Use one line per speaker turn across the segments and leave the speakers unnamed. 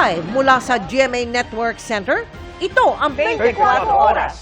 Live mula sa GMA Network Center, ito ang 24 Oras.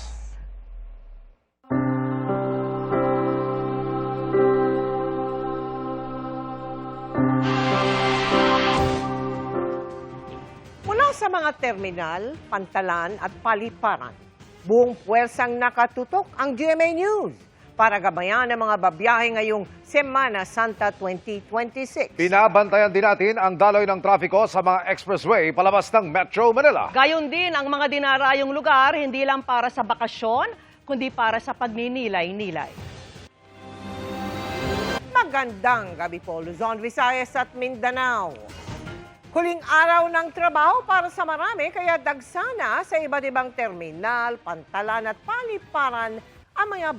Mula sa mga terminal, pantalan at paliparan, buong puwersang nakatutok ang GMA News para gabayan ang mga babiyahe ngayong Semana Santa 2026.
Binabantayan din natin ang daloy ng trapiko sa mga expressway palabas ng Metro Manila.
Gayon din ang mga dinarayong lugar, hindi lang para sa bakasyon, kundi para sa pagninilay-nilay.
Magandang gabi po, Luzon, Visayas at Mindanao. Huling araw ng trabaho para sa marami, kaya dagsana sa iba't ibang terminal, pantalan at paliparan ang mga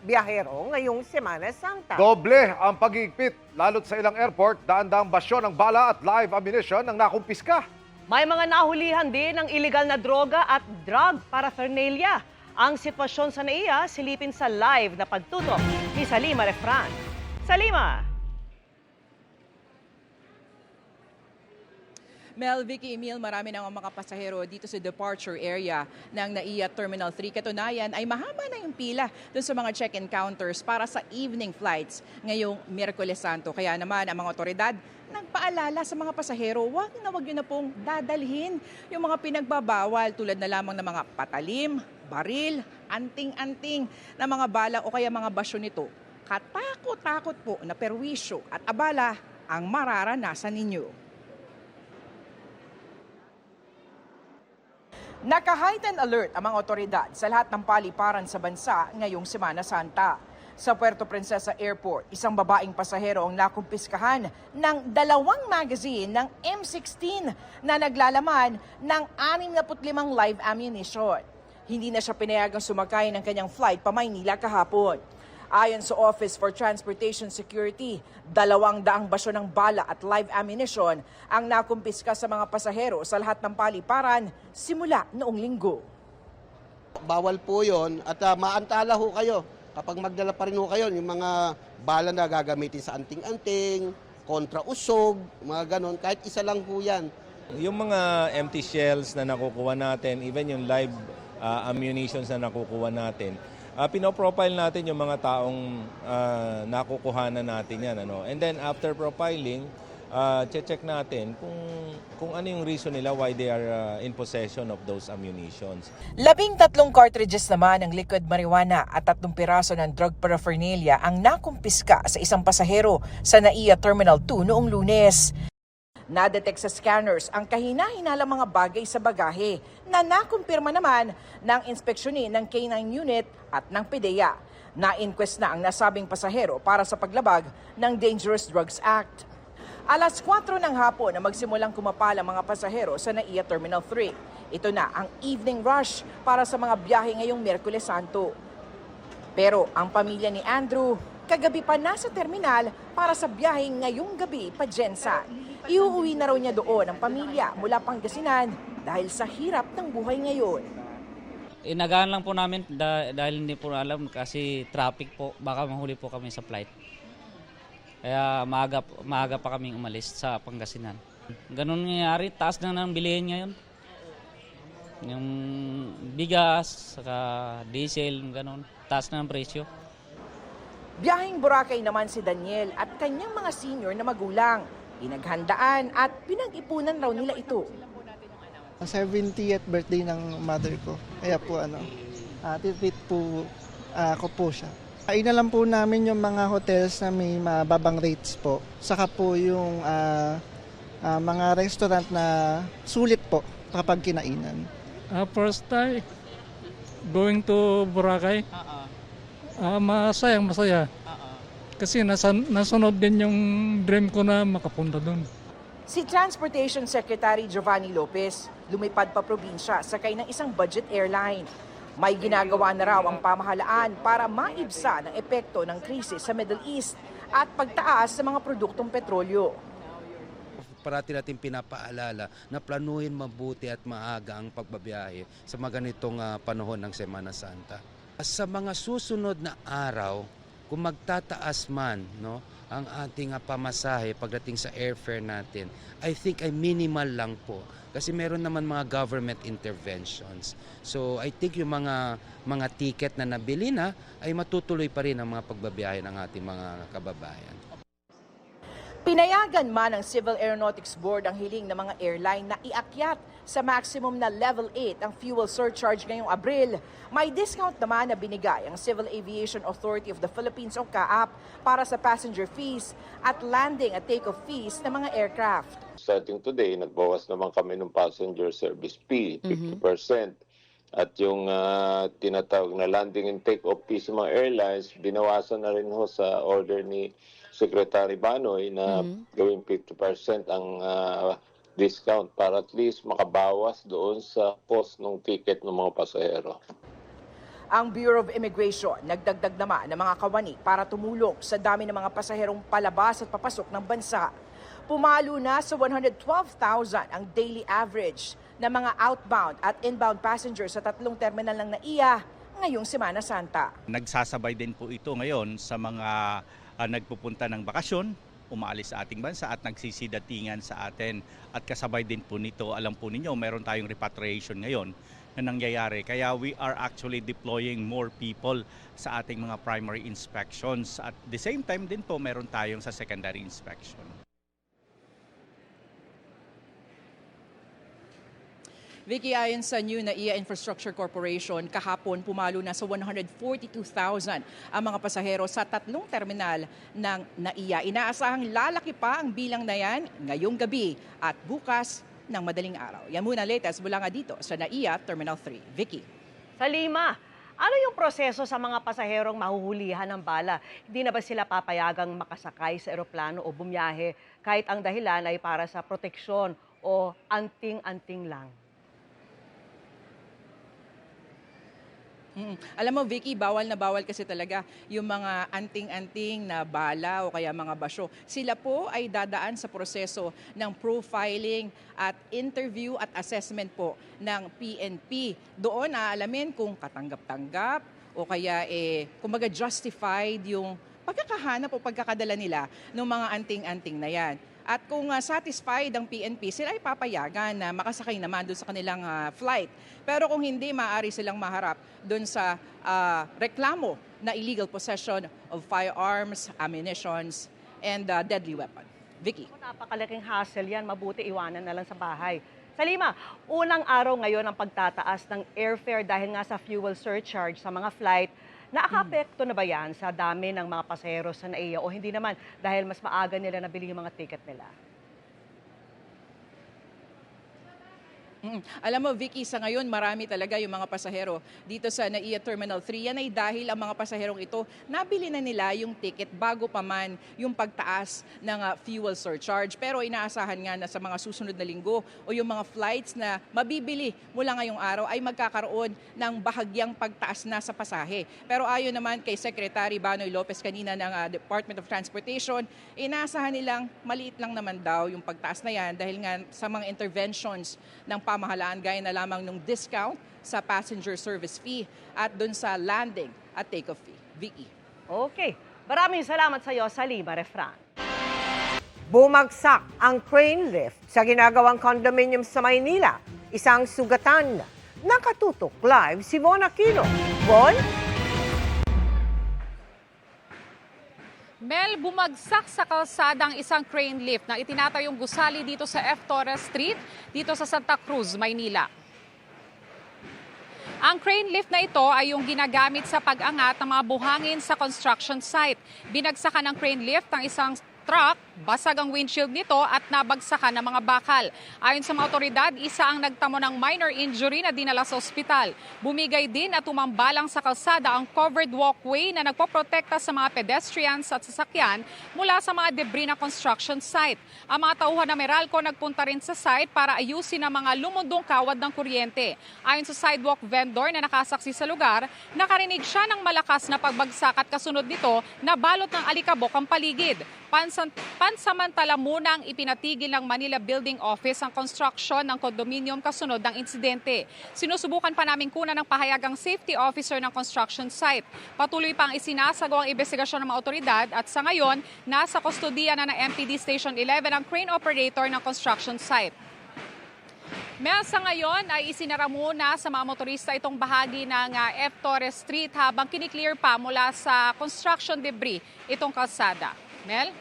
biyahero ngayong Semana Santa.
Doble ang pag-iigpit, lalo't sa ilang airport, daan-daang basyon ng bala at live ammunition ang nakumpiska.
May mga nahulihan din ng iligal na droga at drug paraphernalia. Ang sitwasyon sa NAIA, silipin sa live na pagtutok ni Salima Refran. Salima!
Mel, Vicky, Emil, marami na ang mga pasahero dito sa departure area ng NAIA Terminal 3. Katunayan ay mahaba na yung pila dun sa mga check-in counters para sa evening flights ngayong Miyerkules Santo. Kaya naman ang mga otoridad nagpaalala sa mga pasahero, wag nyo na pong dadalhin yung mga pinagbabawal tulad na lamang ng mga patalim, baril, anting-anting na mga bala o kaya mga basyo nito. Katakot-takot po na perwisyo at abala ang mararanasan ninyo. Naka-heightened alert ang mga otoridad sa lahat ng paliparan sa bansa ngayong Semana Santa. Sa Puerto Princesa Airport, isang babaeng pasahero ang nakumpiskahan ng 2 magazine ng M16 na naglalaman ng 65 live ammunition. Hindi na siya pinayagang sumakay ng kanyang flight pa Maynila kahapon. Ayon sa Office for Transportation Security, 200 basyo ng bala at live ammunition ang nakumpiska sa mga pasahero sa lahat ng paliparan simula noong linggo.
Bawal po yon at maantala ho kayo kapag magdala pa rin ho kayo yung mga bala na gagamitin sa anting-anting, kontra-usog, mga ganon, kahit isa lang ho yan.
Yung mga empty shells na nakukuha natin, even yung live ammunitions na nakukuha natin, pinoprofile natin yung mga taong nakukuhanan natin yan. And then after profiling, check natin kung ano yung reason nila why they are in possession of those ammunitions.
13 cartridges naman ng liquid marijuana at 3 piraso ng drug paraphernalia ang nakumpiska sa isang pasahero sa NAIA Terminal 2 noong Lunes. Nadetect sa scanners ang kahina-hinalang mga bagay sa bagahe na nakumpirma naman ng inspeksyonin ng K9 unit at ng PDEA. Na-inquest na ang nasabing pasahero para sa paglabag ng Dangerous Drugs Act. Alas 4 ng hapon na magsimulang kumapal ang mga pasahero sa NAIA Terminal 3. Ito na ang evening rush para sa mga biyahe ngayong Miyerkules Santo. Pero ang pamilya ni Andrew, kagabi pa nasa terminal para sa biyahe ngayong gabi pa Jensen. Iuuwi na raw niya doon ang pamilya mula Pangasinan dahil sa hirap ng buhay ngayon.
Inagaan lang po namin dahil hindi po alam kasi traffic po, baka mahuli po kami sa flight. Kaya maaga pa kaming umalis sa Pangasinan. Ganun nangyayari, taas na ng bilihin ngayon. Yung bigas, saka diesel, ganun, taas na ng presyo.
Biyaheng Boracay naman si Daniel at kanyang mga senior na magulang. Pinaghandaan at pinag-ipunan raw nila ito.
70th birthday ng mother ko. Kaya po titreat po ako po siya. Kain na lang po namin yung mga hotels na may mababang rates po. Saka po yung mga restaurant na sulit po kapag kinainan.
First time going to Boracay. Masaya. Kasi nasunod din yung dream ko na makapunta doon.
Si Transportation Secretary Giovanni Lopez, lumipad pa probinsya sakay ng isang budget airline. May ginagawa na raw ang pamahalaan para maibsa ng epekto ng krisis sa Middle East at pagtaas sa mga produktong petrolyo.
Parati natin pinapaalala na planuhin mabuti at maaga ang pagbabiyahe sa mga ganitong panahon ng Semana Santa. Sa mga susunod na araw, kung magtataas man, no, ang ating pamasahe pagdating sa airfare natin, I think ay minimal lang po. Kasi meron naman mga government interventions. So I think yung mga ticket na nabili na ay matutuloy pa rin ang mga pagbabiyahe ng ating mga kababayan.
Pinayagan man ng Civil Aeronautics Board ang hiling ng mga airline na iakyat sa maximum na Level 8 ang fuel surcharge ngayong Abril. May discount naman na binigay ang Civil Aviation Authority of the Philippines o CAAP para sa passenger fees at landing at take-off fees ng mga aircraft.
Starting today, nagbawas naman kami ng passenger service fee, 50%. At yung tinatawag na landing and take-off fees ng mga airlines, binawasan na rin ho sa order ni Secretary Banoy na gawing 50% ang discount para at least makabawas doon sa cost ng ticket ng mga pasahero.
Ang Bureau of Immigration nagdagdag naman ng mga kawani para tumulong sa dami ng mga pasaherong palabas at papasok ng bansa. Pumalo na sa 112,000 ang daily average na mga outbound at inbound passengers sa 3 terminal ng NAIA ngayong Semana Santa.
Nagsasabay din po ito ngayon sa mga nagpupunta ng bakasyon, umaalis sa ating bansa at nagsisidatingan sa atin. At kasabay din po nito, alam po ninyo, meron tayong repatriation ngayon na nangyayari. Kaya we are actually deploying more people sa ating mga primary inspections. At the same time din po, meron tayong sa secondary inspection.
Vicky, ayon sa new NAIA Infrastructure Corporation, kahapon pumalo na sa 142,000 ang mga pasahero sa 3 terminal ng NAIA. Inaasahang lalaki pa ang bilang na yan ngayong gabi at bukas ng madaling araw. Yan muna latest mula nga dito sa NAIA Terminal 3. Vicky.
Sa Lima, ano yung proseso sa mga pasaherong mahuhulihan ng bala? Hindi na ba sila papayagang makasakay sa eroplano o bumiyahe kahit ang dahilan ay para sa proteksyon o anting-anting lang?
Alam mo, Vicky, bawal na bawal kasi talaga yung mga anting-anting na bala o kaya mga basyo. Sila po ay dadaan sa proseso ng profiling at interview at assessment po ng PNP. Doon aalamin kung katanggap-tanggap o kaya kumbaga justified yung pagkakahanap o pagkakadala nila ng mga anting-anting na yan. At kung satisfied ang PNP, sila ay papayagan na makasakay naman doon sa kanilang flight. Pero kung hindi, maaari silang maharap doon sa reklamo na illegal possession of firearms, ammunitions, and deadly weapon. Vicky.
Napakalaking hassle yan. Mabuti iwanan na lang sa bahay. Sa Lima, unang araw ngayon ang pagtataas ng airfare dahil nga sa fuel surcharge sa mga flight. Nakaka-apekto na ba yan sa dami ng mga pasahero sa NAIA o hindi naman dahil mas maaga nila nabili yung mga ticket nila?
Alam mo, Vicky, sa ngayon marami talaga yung mga pasahero dito sa NAIA Terminal 3. Yan ay dahil ang mga pasaherong ito, nabili na nila yung ticket bago pa man yung pagtaas ng fuel surcharge. Pero inaasahan nga na sa mga susunod na linggo o yung mga flights na mabibili mula ngayong araw ay magkakaroon ng bahagyang pagtaas na sa pasahe. Pero ayon naman kay Secretary Banoy Lopez kanina ng Department of Transportation, inaasahan nilang maliit lang naman daw yung pagtaas na yan dahil nga sa mga interventions ng pamahalaan gaya na lamang ng discount sa passenger service fee at dun sa landing at take-off fee. Vicky.
Okay. Maraming salamat sa iyo, Salima Refran.
Bumagsak ang crane lift sa ginagawang condominium sa Maynila. Isang sugatan. Nakatutok live si Von Aquino. Von?
Mel, bumagsak sa kalsadang isang crane lift na itinatayong gusali dito sa F. Torres Street, dito sa Santa Cruz, Maynila. Ang crane lift na ito ay yung ginagamit sa pag-angat ng mga buhangin sa construction site. Binagsakan ng crane lift ang isang truck, basag ang windshield nito at nabagsakan ng mga bakal. Ayon sa mga otoridad, isa ang nagtamo ng minor injury na dinala sa ospital. Bumigay din at umambalang sa kalsada ang covered walkway na nagpoprotekta sa mga pedestrians at sasakyan mula sa mga debris na construction site. Ang mga tauhan ng Meralco nagpunta rin sa site para ayusin ang mga lumundong kawad ng kuryente. Ayon sa sidewalk vendor na nakasaksi sa lugar, nakarinig siya ng malakas na pagbagsak at kasunod nito na balot ng alikabok ang paligid. pansamantala munang ipinatigil ng Manila Building Office ang construction ng condominium kasunod ng insidente. Sinusubukan pa namin kunan ng pahayag ang safety officer ng construction site. Patuloy pang isinasagawa ang investigasyon ng mga otoridad at sa ngayon, nasa kustodiya na ng MPD Station 11 ang crane operator ng construction site. Sa ngayon ay isinara muna sa mga motorista itong bahagi ng F. Torres Street habang kiniklear pa mula sa construction debris itong kalsada. Mel?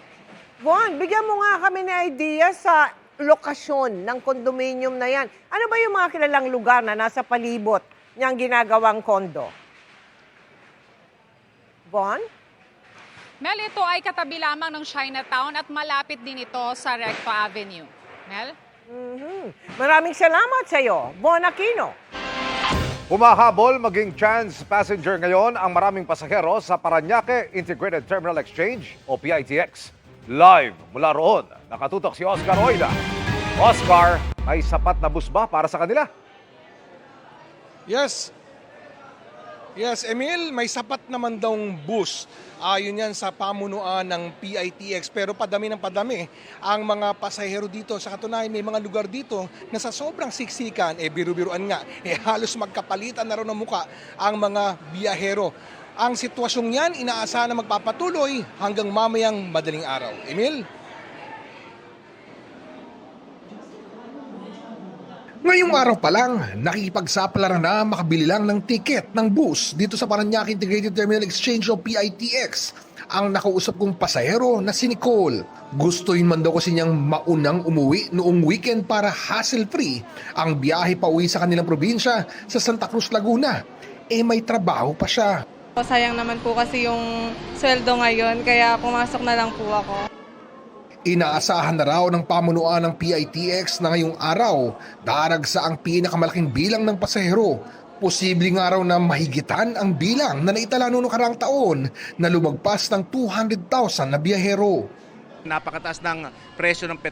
Von, bigyan mo nga kami ng idea sa lokasyon ng condominium na yan. Ano ba yung mga kilalang lugar na nasa palibot niyang ginagawang kondo? Von?
Mel, ito ay katabi lamang ng Chinatown at malapit din ito sa Recto Avenue. Mel?
Maraming salamat sa iyo, Von Aquino.
Humahabol maging chance passenger ngayon ang maraming pasahero sa Parañaque Integrated Terminal Exchange o PITX. Live mula roon, nakatutok si Oscar Oida. Oscar, may sapat na bus ba para sa kanila?
Yes, Emil, may sapat naman daw bus. Ayon yan sa pamunuan ng PITX. Pero padami ng padami ang mga pasahero dito. Sa katunayan, may mga lugar dito na sa sobrang siksikan, biru-biruan nga, halos magkapalitan na rin ng muka ang mga biyahero. Ang sitwasyong yan, inaasahan na magpapatuloy hanggang mamayang madaling araw. Emil?
Ngayong araw pa lang, nakikipagsapalaran na makabili lang ng tiket ng bus dito sa Parañaque Integrated Terminal Exchange o PITX. Ang nakausap kong pasahero na si Nicole. Gustuin man daw kasi niyang maunang umuwi noong weekend para hassle-free ang biyahe pa uwi sa kanilang probinsya sa Santa Cruz, Laguna. May trabaho pa siya.
Sayang naman po kasi yung sweldo ngayon, kaya pumasok na lang po ako.
Inaasahan na raw ng pamunuan ng PITX na ngayong araw daragsa ang pinakamalaking bilang ng pasahero. Posibleng araw na mahigitan ang bilang na naitala noong nakaraang taon na lumagpas ng 200,000 na biyahero.
Napakataas ng presyo ng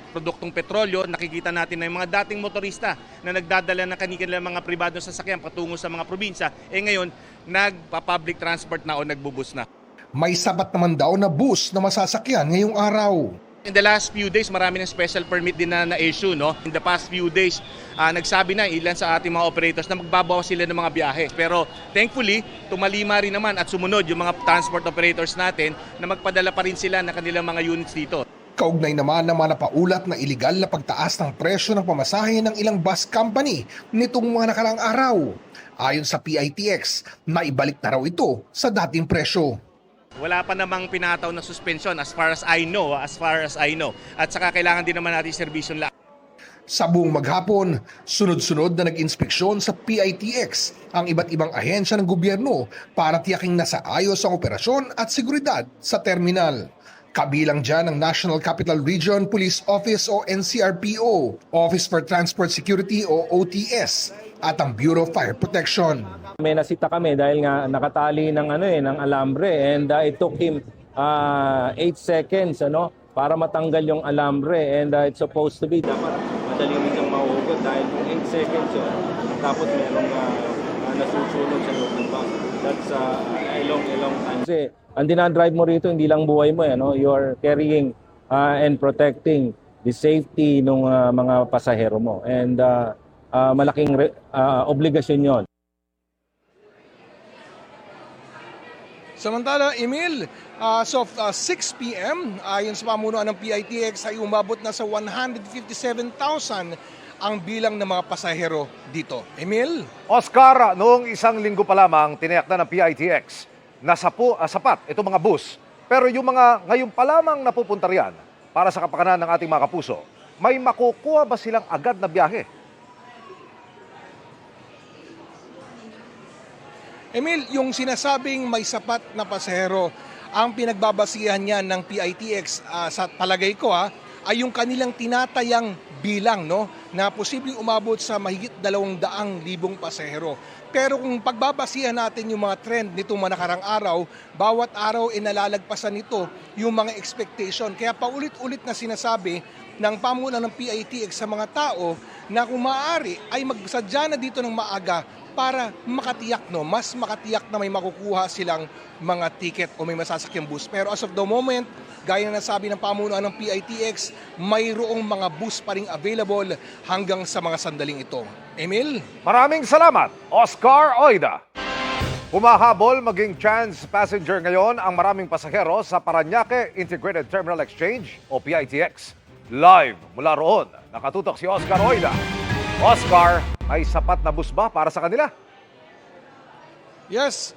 produktong petrolyo. Nakikita natin na yung mga dating motorista na nagdadala ng kanilang mga pribadong sasakyan patungo sa mga probinsya, ngayon nagpa-public transport na o nagbubus na.
May sapat naman daw na bus na masasakyan ngayong araw.
In the last few days, marami ng special permit din na issue. No? In the past few days, nagsabi na ilan sa ating mga operators na magbabawas sila ng mga biyahe. Pero thankfully, tumalima rin naman at sumunod yung mga transport operators natin na magpadala pa rin sila ng kanilang mga units dito.
Kaugnay naman ng mga napaulat na iligal na pagtaas ng presyo ng pamasahe ng ilang bus company nitong mga nakaraang araw. Ayon sa PITX, naibalik na raw ito sa dating presyo.
Wala pa namang pinataw na suspension as far as I know. At saka kailangan din naman natin servisyon lang.
Sa buong maghapon, sunod-sunod na nag-inspeksyon sa PITX ang iba't ibang ahensya ng gobyerno para tiyaking nasa ayos ang operasyon at seguridad sa terminal. Kabilang dyan ang National Capital Region Police Office o NCRPO, Office for Transport Security o OTS, at ang Bureau of Fire Protection.
May nasita kami dahil nga nakatali ng ng alambre and it took him 8 seconds para matanggal yung alambre and it's supposed to be dapat madali rin siyang mahugot dahil kung 8 seconds yun tapos merong nasusunog sa loob ng bus. That's a long time. Kasi ang dinadrive mo rito hindi lang buhay mo you're carrying and protecting the safety ng mga pasahero mo and malaking obligasyon yon.
Samantala, Emil, as of 6 p.m., ayon sa pamunuan ng PITX ay umabot na sa 157,000 ang bilang ng mga pasahero dito. Emil?
Oscar, noong isang linggo pa lamang tiniyak na ng PITX na sapat itong mga bus. Pero yung mga ngayon pa lamang napupunta riyan para sa kapakanan ng ating mga kapuso, may makukuha ba silang agad na biyahe?
Emil, yung sinasabing may sapat na pasahero, ang pinagbabasihan niyan ng PITX sa palagay ko ay yung kanilang tinatayang bilang na posibleng umabot sa mahigit 200,000 pasahero. Pero kung pagbabasihan natin yung mga trend nitong mga nakarang araw, bawat araw nalalagpasan nito yung mga expectation. Kaya paulit-ulit na sinasabi ng pamunuan ng PITX sa mga tao na kung maaari ay magsadya na dito ng maaga para makatiyak, no, mas makatiyak na may makukuha silang mga ticket o may masasakyang bus. Pero as of the moment, gaya na nasabi ng pamunuan ng PITX, mayroong mga bus pa ring available hanggang sa mga sandaling ito. Emil?
Maraming salamat, Oscar Oida. Humahabol maging chance passenger ngayon ang maraming pasahero sa Parañaque Integrated Terminal Exchange o PITX. Live mula roon, nakatutok si Oscar Oida. Oscar, may sapat na bus ba para sa kanila?
Yes,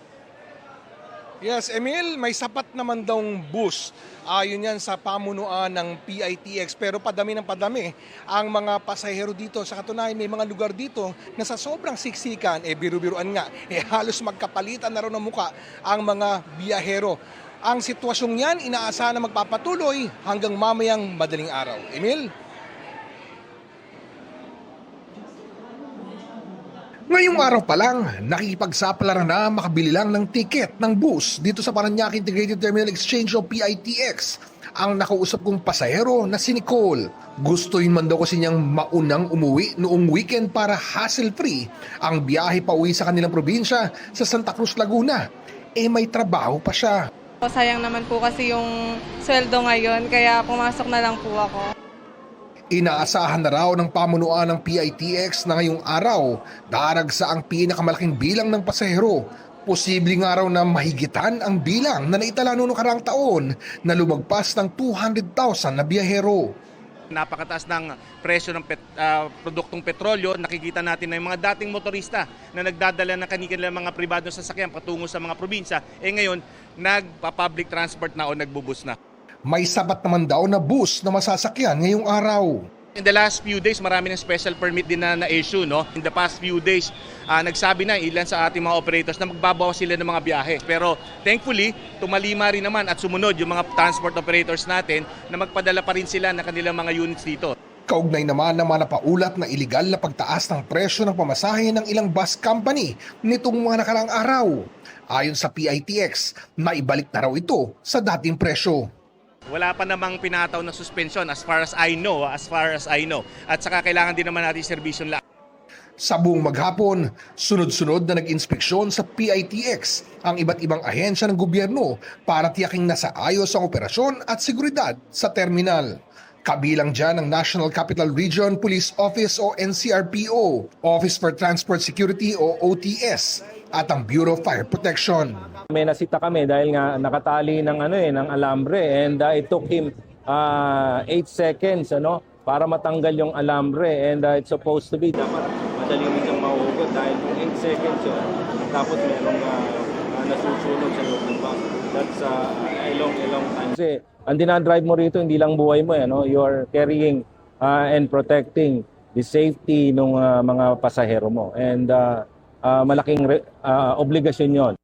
Emil, may sapat naman daw bus. Ayon yan sa pamunuan ng PITX. Pero padami ng padami ang mga pasahero dito. Sa katunayan, may mga lugar dito na sa sobrang siksikan, biru-biruan nga, halos magkapalitan na rin ng muka ang mga biyahero. Ang sitwasyong yan, inaasahan na magpapatuloy hanggang mamayang madaling araw. Emil?
Ngayong araw pa lang, nakikipagsapalaran na makabili lang ng tiket ng bus dito sa Parañaque Integrated Terminal Exchange o PITX ang nakausap kong pasahero na si Nicole. Gustuin man daw kasi niyang maunang umuwi noong weekend para hassle-free ang biyahe pa uwi sa kanilang probinsya sa Santa Cruz, Laguna. May trabaho pa siya.
Sayang naman po kasi yung sweldo ngayon, kaya pumasok na lang po ako.
Inaasahan na raw ng pamunuan ng PITX na ngayong araw daragsa ang pinakamalaking bilang ng pasahero. Posible nga raw na mahigitan ang bilang na naitala noong nakaraang taon na lumagpas ng 200,000 na biyahero.
Napakataas ng presyo ng produktong petrolyo. Nakikita natin na yung mga dating motorista na nagdadala ng kanilang mga pribadong sasakyan patungo sa mga probinsya, ngayon nagpa-public transport na o nagbubus na.
May sapat naman daw na bus na masasakyan ngayong araw.
In the last few days, marami ng special permit din na issue, no? In the past few days, nagsabi na ilan sa ating mga operators na magbabawas sila ng mga biyahe. Pero thankfully, tumalima rin naman at sumunod yung mga transport operators natin na magpadala pa rin sila ng kanilang mga units dito.
Kaugnay naman ng mga napaulat na iligal na pagtaas ng presyo ng pamasahe ng ilang bus company nitong mga nakaraang araw. Ayon sa PITX, naibalik na raw ito sa dating presyo.
Wala pa namang pinataw na suspension as far as I know. At saka kailangan din naman natin serbisyon lang.
Sa buong maghapon, sunod-sunod na nag-inspeksyon sa PITX ang iba't ibang ahensya ng gobyerno para tiyaking nasa ayos ang operasyon at seguridad sa terminal. Kabilang dyan ang National Capital Region Police Office o NCRPO, Office for Transport Security o OTS, at ang Bureau of Fire Protection.
May nasita kami dahil nga nakatali ng ng alambre, and it took him 8 seconds para matanggal yung alambre, and it's supposed to be dapat madali rin siyang mahugot dahil kung 8 seconds yun, tapos merong nasusunog sa loob ng bus. That's a long time. Kasi ang dinadrive mo rito hindi lang buhay mo, you are carrying and protecting the safety ng mga pasahero mo, and malaking obligasyon yon.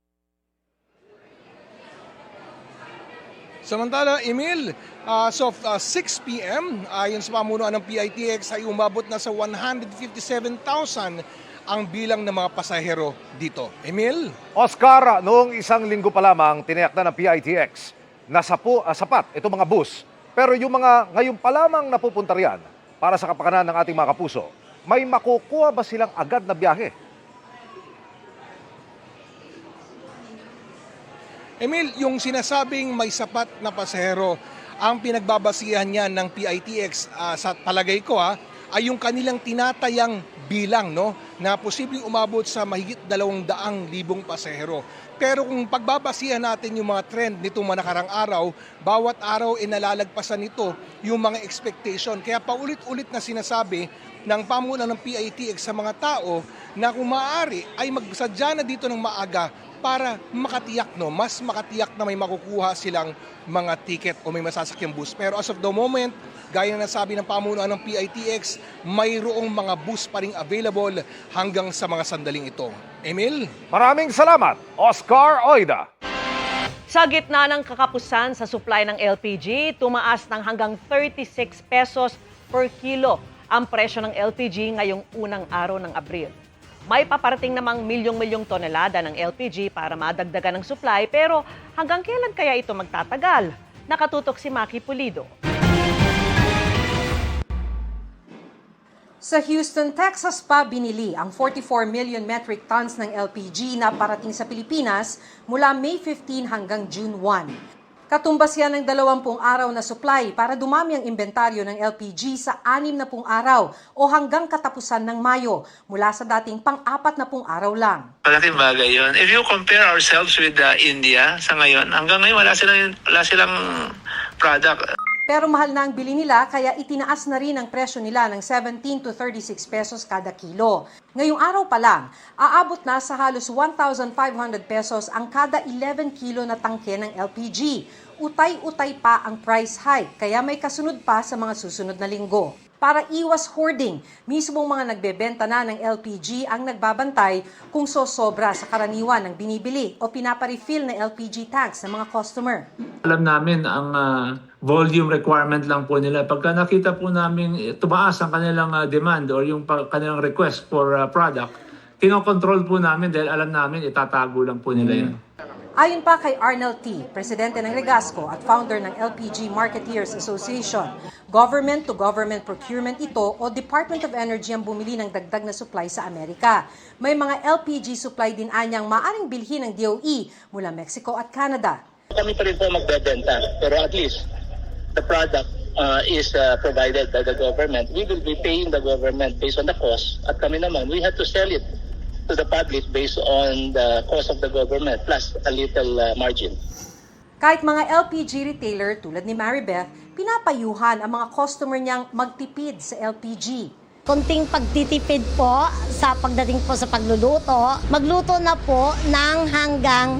Samantala, Emil, as of 6 p.m., ayon sa pamunuan ng PITX ay umabot na sa 157,000 ang bilang ng mga pasahero dito. Emil?
Oscar, noong isang linggo pa lamang tiniyak na ng PITX na sapat itong mga bus. Pero yung mga ngayon pa lamang napupunta riyan para sa kapakanan ng ating mga kapuso, may makukuha ba silang agad na biyahe?
Emil, yung sinasabing may sapat na pasahero, ang pinagbabasihan niyan ng PITX sa palagay ko ay yung kanilang tinatayang bilang, no, na posibleng umabot sa mahigit 200,000 pasahero. Pero kung pagbabasihan natin yung mga trend nitong mga nakarang araw, bawat araw nalalagpasan nito yung mga expectation. Kaya paulit-ulit na sinasabi ng pamunuan ng PITX sa mga tao na kung maaari ay magsadya na dito ng maaga para makatiyak, no, mas makatiyak na may makukuha silang mga ticket o may masasakyang bus. Pero as of the moment, gaya na nasabi ng pamunuan ng PITX, mayroong mga bus pa ring available hanggang sa mga sandaling ito. Emil?
Maraming salamat, Oscar Oida.
Sa gitna ng kakapusan sa supply ng LPG, tumaas ng hanggang 36 pesos per kilo ang presyo ng LPG ngayong unang araw ng Abril. May paparating namang milyong-milyong tonelada ng LPG para madagdagan ng supply, pero hanggang kailan kaya ito magtatagal? Nakatutok si Maki Pulido.
Sa Houston, Texas pa binili ang 44 million metric tons ng LPG na parating sa Pilipinas mula May 15 hanggang June 1. Katumbas yan ng 20 araw na supply para dumami ang inventaryo ng LPG sa 60 araw o hanggang katapusan ng Mayo mula sa dating pang-40 araw lang.
Malaking bagay yun. If you compare ourselves with India sa ngayon, hanggang ngayon wala silang product.
Pero mahal na ang bili nila kaya itinaas na rin ang presyo nila ng 17 to 36 pesos kada kilo. Ngayong araw pa lang, aabot na sa halos 1,500 pesos ang kada 11 kilo na tangke ng LPG. Utay-utay pa ang price hike kaya may kasunod pa sa mga susunod na linggo. Para iwas hoarding, mismong mga nagbebenta na ng LPG ang nagbabantay kung sosobra sa karaniwan ng binibili o pinaparefill na LPG tanks ng mga customer.
Alam namin ang volume requirement lang po nila. Pagka nakita po namin tumaas ang kanilang demand or yung kanilang request for product, kinokontrol po namin dahil alam namin itatago lang po nila yan.
Ayon pa kay Arnel T., presidente ng Legasco at founder ng LPG Marketeers Association, government-to-government procurement ito o Department of Energy ang bumili ng dagdag na supply sa Amerika. May mga LPG supply din anyang maaring bilhin ng DOE mula Mexico at Canada.
Kami pa rin po magbebenta, pero at least the product is provided by the government. We will be paying the government based on the cost at kami naman, we have to sell it to the public based on the cost of the government plus a little margin.
Kahit mga LPG retailer tulad ni Maribeth, pinapayuhan ang mga customer niyang magtipid sa LPG.
Konting pagtitipid po sa pagdating po sa pagluluto. Magluto na po ng hanggang,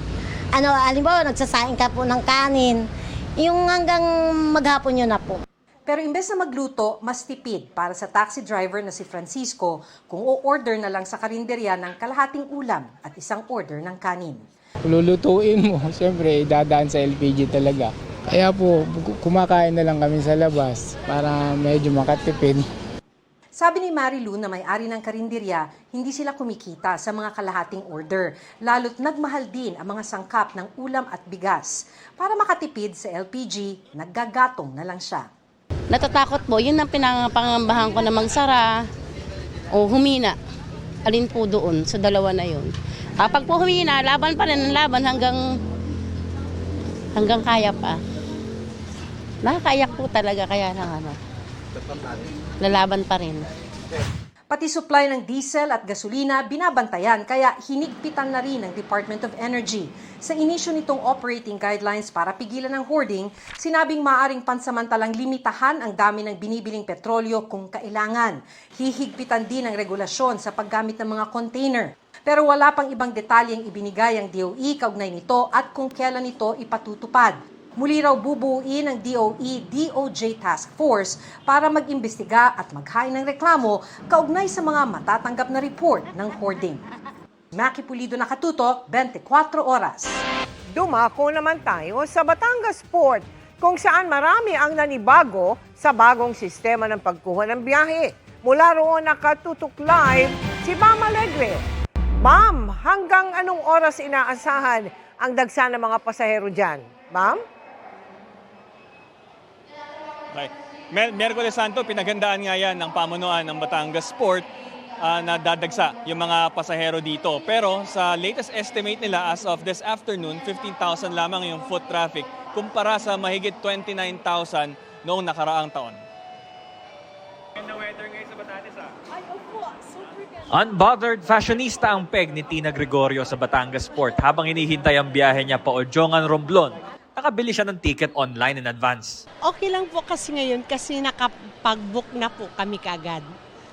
halimbawa nagsasaing ka po ng kanin, yung hanggang maghapon yun na po.
Pero imbes na magluto, mas tipid para sa taxi driver na si Francisco kung o-order na lang sa karinderya ng kalahating ulam at isang order ng kanin.
Lulutuin mo, siyempre dadaan sa LPG talaga. Kaya po, kumakain na lang kami sa labas para medyo makatipid.
Sabi ni Marilu na may-ari ng karinderya, hindi sila kumikita sa mga kalahating order, lalo't nagmahal din ang mga sangkap ng ulam at bigas. Para makatipid sa LPG, naggagatong na lang siya.
Natatakot po, yun ang pinangambahan ko na magsara o humina. Alin po doon sa dalawa na yun. Pag po humina, laban pa rin ang laban hanggang kaya pa. Nakakayak po talaga kaya lang lalaban pa rin.
Pati supply ng diesel at gasolina binabantayan kaya hinigpitan na rin ng Department of Energy. Sa inisyo nitong operating guidelines para pigilan ang hoarding, sinabing maaring pansamantalang limitahan ang dami ng binibiling petrolyo kung kailangan. Hihigpitan din ang regulasyon sa paggamit ng mga container. Pero wala pang ibang detalyeng ibinigay ang DOE kaugnay nito at kung kailan ito ipatutupad. Muli raw bubuuin ng DOE-DOJ Task Force para mag-imbestiga at maghain ng reklamo kaugnay sa mga matatanggap na report ng hoarding. Maki Pulido, Nakatutok, 24 Oras.
Dumako naman tayo sa Batangas Port kung saan marami ang nanibago sa bagong sistema ng pagkuha ng biyahe. Mula roon nakatutok live si Bam Alegre. Bam, hanggang anong oras inaasahan ang dagsa ng mga pasahero dyan? Bam?
Okay. Miyerkules Santo, pinaghandaan nga yan ng pamunuan ng Batangas Port na dadagsa yung mga pasahero dito. Pero sa latest estimate nila as of this afternoon, 15,000 lamang yung foot traffic kumpara sa mahigit 29,000 noong nakaraang taon.
Unbothered fashionista ang peg ni Tina Gregorio sa Batangas Port habang hinihintay ang biyahe niya pa Ojongan, Romblon. Nakabili siya ng ticket online in advance.
Okay lang po kasi ngayon kasi nakapag-book na po kami kaagad.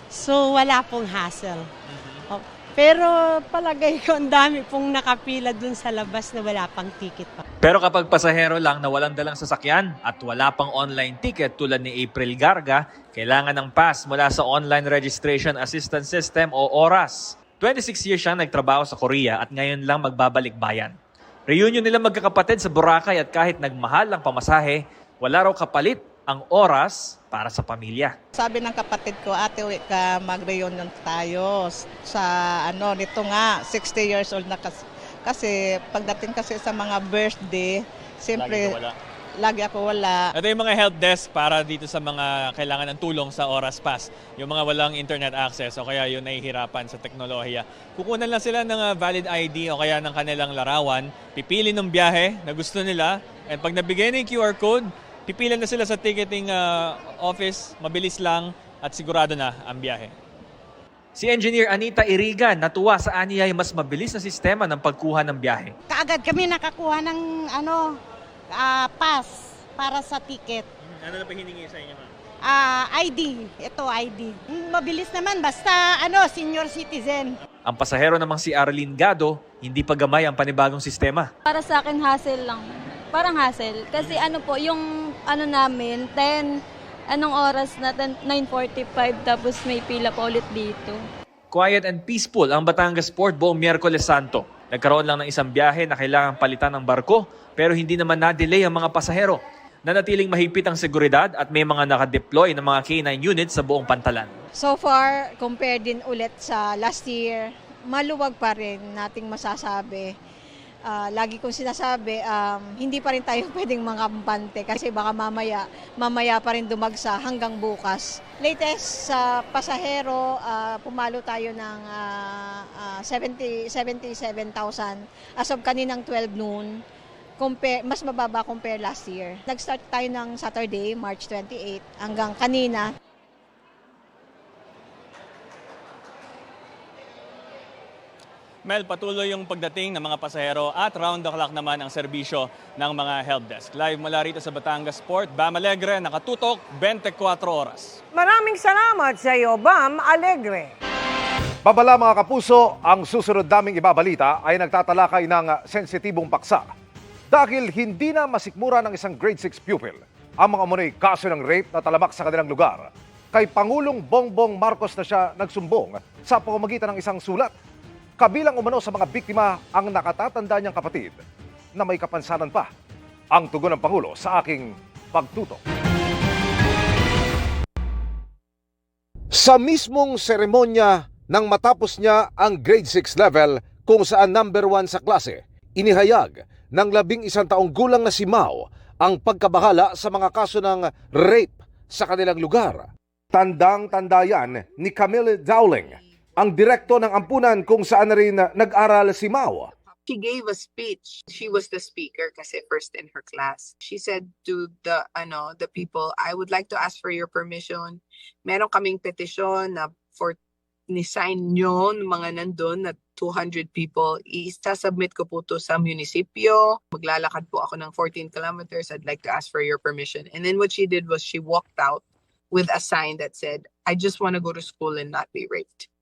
So wala pong hassle. Pero palagay ko ang dami pong nakapila dun sa labas na wala pang ticket pa.
Pero kapag pasahero lang na walang dalang sasakyan at wala pang online ticket tulad ni April Garga, kailangan ng pass mula sa Online Registration Assistance System o ORAS. 26 years siya nagtrabaho sa Korea at ngayon lang magbabalik bayan. Reunion nila magkakapatid sa Boracay at kahit nagmahal ang pamasahe, wala raw kapalit ang oras para sa pamilya.
Sabi ng kapatid ko, ate, uwi ka, mag-reunion tayo sa nito nga, 60 years old na kasi pagdating kasi sa mga birthday, siyempre lagi ako wala.
Ito yung mga help desk para dito sa mga kailangan ng tulong sa Oras Pass. Yung mga walang internet access o kaya yung nahihirapan sa teknolohiya. Kukunan lang sila ng valid ID o kaya ng kanilang larawan, pipili ng biyahe na gusto nila, and pag nabigay na yung QR code, pipila na sila sa ticketing office, mabilis lang at sigurado na ang biyahe.
Si Engineer Anita Irigan natuwa sa aniya ay mas mabilis na sistema ng pagkuha ng biyahe.
Kaagad kami nakakuha ng pass para sa ticket.
Ano na pa hiningi sa inyo, ma'am?
ID. Ito ID. Mabilis naman basta senior citizen.
Ang pasahero namang si Arlene Gado, hindi pa gamay ang panibagong sistema.
Para sa akin, hassle lang. Parang hassle. Kasi yung namin, 10 oras na 9:45 tapos may pila pa ulit dito.
Quiet and peaceful ang Batangas Port buong Miyerkules Santo. Nagkaroon lang ng isang biyahe na kailangang palitan ng barko pero hindi naman na-delay ang mga pasahero. Nanatiling mahigpit ang seguridad at may mga nakadeploy ng mga K9 units sa buong pantalan.
So far, compare din ulit sa last year, maluwag pa rin nating masasabi. Lagi kong sinasabi, hindi pa rin tayo pwedeng makampante kasi baka mamaya pa rin dumagsa hanggang bukas. Latest sa pasahero, pumalo tayo ng 77,000 as of kaninang 12 noon. Mas mababa compare last year. Nag-start tayo ng Saturday, March 28 hanggang kanina.
Mel, patuloy yung pagdating ng mga pasahero at round the clock naman ang serbisyo ng mga help desk. Live mula rito sa Batangas Port, Bam Alegre, nakatutok 24 oras.
Maraming salamat sa iyo, Bam Alegre.
Babala mga kapuso, ang susunod naming ibabalita ay nagtatalakay ng sensitibong paksa. Dahil hindi na masikmura ng isang grade 6 pupil ang mga umunay kaso ng rape na talamak sa kanilang lugar. Kay Pangulong Bongbong Marcos na siya nagsumbong sa pamamagitan ng isang sulat. Kabilang umano sa mga biktima ang nakatatanda niyang kapatid na may kapansanan pa. Ang tugon ng Pangulo sa aking pagtutok. Sa mismong seremonya nang matapos niya ang grade 6 level kung saan number 1 sa klase, inihayag ng 11 taong gulang na si Mao ang pagkabahala sa mga kaso ng rape sa kanilang lugar. Tandang-tanda yan ni Camille Dowling, ang direkto ng ampunan kung saan na rin nag-aral si Mao.
She gave a speech. She was the speaker kasi first in her class. She said to the people, I would like to ask for your permission. Meron kaming petition na for ni-sign nyo mga nandun na 200 people. I-submit ko po to sa munisipyo. Maglalakad po ako ng 14 kilometers. I'd like to ask for your permission. And then what she did was she walked out with a sign that said, I just want to go to school and not be raped.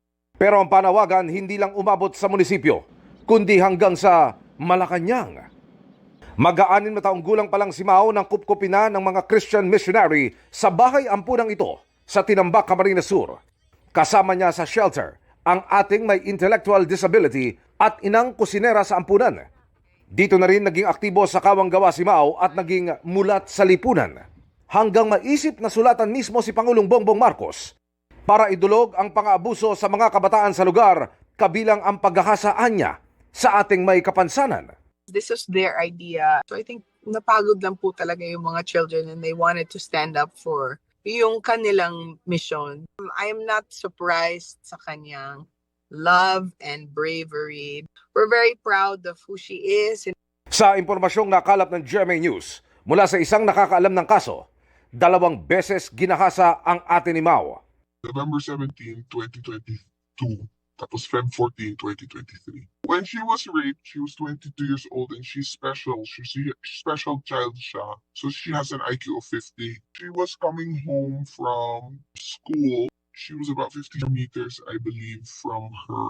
Pero ang panawagan hindi lang umabot sa munisipyo, kundi hanggang sa Malacanang. Mag-aanin na taong gulang pa lang si Mao nang kupkupin na ng mga Christian missionary sa bahay ampunang ito sa Tinambak, Camarines Sur. Kasama niya sa shelter ang ating may intellectual disability at inang kusinera sa ampunan. Dito na rin naging aktibo sa kawang-gawa si Mao at naging mulat sa lipunan. Hanggang maisip na sulatan mismo si Pangulong Bongbong Marcos para idulog ang pang-aabuso sa mga kabataan sa lugar, kabilang ang paghahasaan niya sa ating may kapansanan.
This was their idea. So I think napagod lang po talaga yung mga children and they wanted to stand up for yung kanilang mission. I am not surprised sa kanyang love and bravery. We're very proud of who she is.
Sa impormasyong nakalap ng GMA News, mula sa isang nakakaalam ng kaso, 2 beses ginahasa ang ate ni Mao.
November 17, 2022, tapos Feb 14, 2023. When she was raped, she was 22 years old and she's special. She's a special child siya. So she has an IQ of 50. She was coming home from school. She was about 50 meters, I believe, from her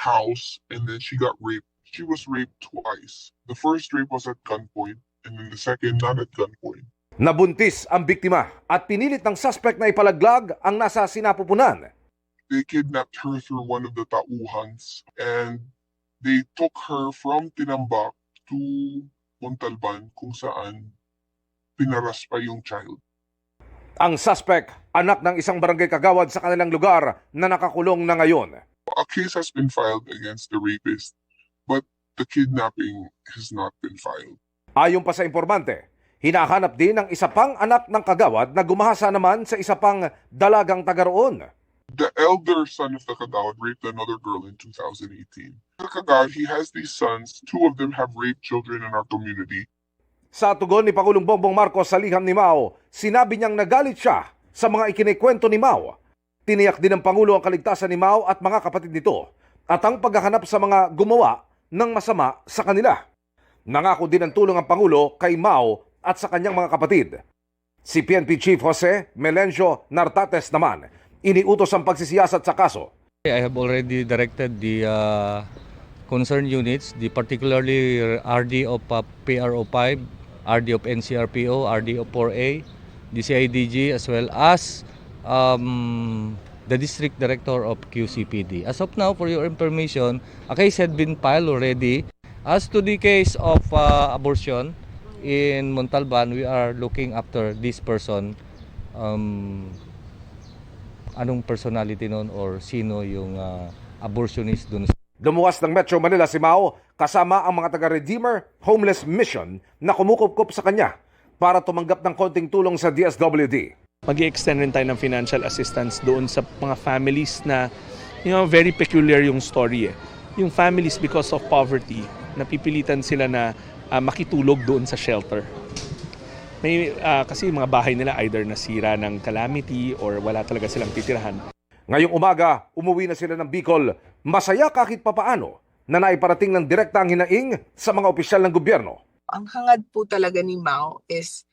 house and then she got raped. She was raped twice. The first rape was at gunpoint and then the second not at gunpoint.
Nabuntis ang biktima at pinilit ng suspect na ipalaglag ang nasa sinapupunan.
They kidnapped her through one of the tauhans and they took her from Tinambak to Montalban kung saan pinaras pa yung child.
Ang suspect, anak ng isang barangay kagawad sa kanilang lugar na nakakulong na ngayon.
A case has been filed against the rapist, but the kidnapping has not been filed.
Ayon pa sa informante, Hinahanap din ang isa pang anak ng kagawad na gumahasa naman sa isa pang dalagang taga roon.
The elder son of the Kagawad raped another girl in 2018. The Kagawad, he has these sons. 2 of them have raped children in our community.
Sa tugon ni Pangulong Bongbong Marcos sa liham ni Mao, sinabi niyang nagalit siya sa mga ikinikwento ni Mao. Tiniyak din ng Pangulo ang kaligtasan ni Mao at mga kapatid nito at ang paghahanap sa mga gumawa ng masama sa kanila. Nangako din ng tulong ang Pangulo kay Mao at sa kanyang mga kapatid. Si PNP Chief Jose Melencio Nartates naman, iniutos ang pagsisiyasat sa kaso.
I have already directed the concerned units, particularly RD of PRO5, RD of NCRPO, RD of 4A, the CIDG, as well as the District Director of QCPD. As of now, for your information, a case had been filed already. As to the case of abortion in Montalban, we are looking after this person. Anong personality nun or sino yung abortionist dun.
Lumuwas ng Metro Manila si Mao kasama ang mga taga-Redeemer Homeless Mission na kumukupkup sa kanya para tumanggap ng konting tulong sa DSWD.
Mag-i-extend rin tayo ng financial assistance doon sa mga families na very peculiar yung story. Yung families because of poverty, napipilitan sila na makitulog doon sa shelter. May kasi mga bahay nila either nasira ng calamity or wala talaga silang titirahan.
Ngayong umaga, umuwi na sila ng Bicol. Masaya kahit papaano na naiparating ng direkta ang hinaing sa mga opisyal ng gobyerno.
Ang hangad po talaga ni Mao is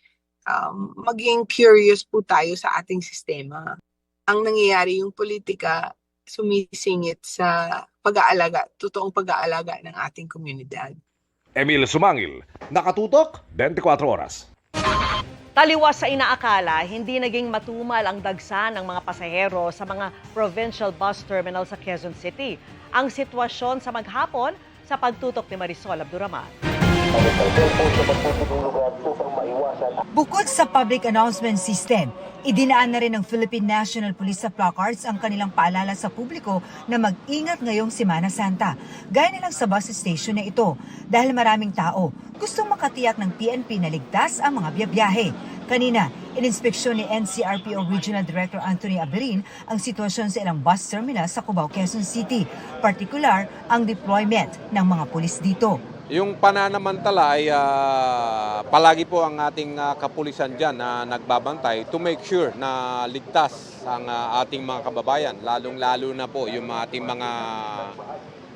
maging curious po tayo sa ating sistema. Ang nangyayari yung politika, sumisingit sa pag-aalaga, totoong pag-aalaga ng ating komunidad.
Emil Sumangil, Nakatutok, 24 Oras.
Taliwas sa inaakala, hindi naging matumal ang dagsa ng mga pasahero sa mga provincial bus terminal sa Quezon City. Ang sitwasyon sa maghapon sa pagtutok ni Marisol Abduraman.
Bukod sa public announcement system, idinaan na rin ng Philippine National Police sa placards ang kanilang paalala sa publiko na mag-ingat ngayong Semana Santa. Gaya nilang sa bus station na ito dahil maraming tao gustong makatiyak ng PNP na ligtas ang mga biyahe. Kanina, ininspeksyon ni NCRPO Regional Director Anthony Aberin ang sitwasyon sa ilang bus terminal sa Cubao, Quezon City, partikular ang deployment ng mga pulis dito.
Yung pananamantala ay palagi po ang ating kapulisan dyan na nagbabantay to make sure na ligtas ang ating mga kababayan, lalong-lalo na po yung ating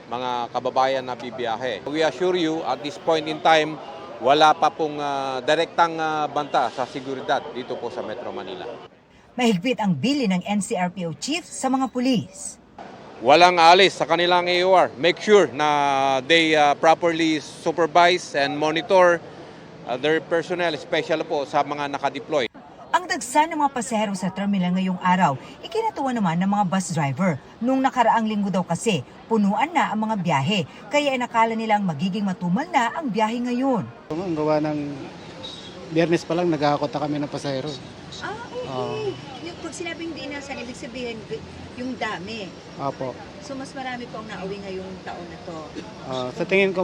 mga kababayan na bibiyahe. We assure you at this point in time, wala pa pong direktang banta sa seguridad dito po sa Metro Manila.
Mahigpit ang bili ng NCRPO chief sa mga pulis.
Walang alis sa kanilang AOR. Make sure na they properly supervise and monitor their personnel, especially po sa mga nakadeploy.
Ang dagsa ng mga pasahero sa terminal ngayong araw, ikinatuwa naman ng mga bus driver. Nung nakaraang linggo daw kasi, punuan na ang mga biyahe, kaya inakala nilang magiging matumal na ang biyahe ngayon.
Ang gawa ng Biyernes pa lang, nag-aakota kami ng pasahero.
Okay. Pag sinabing di inasan, ibig sabihin yung dami.
Opo.
So mas marami pong nauwi ngayong taon na to.
Sa tingin ko,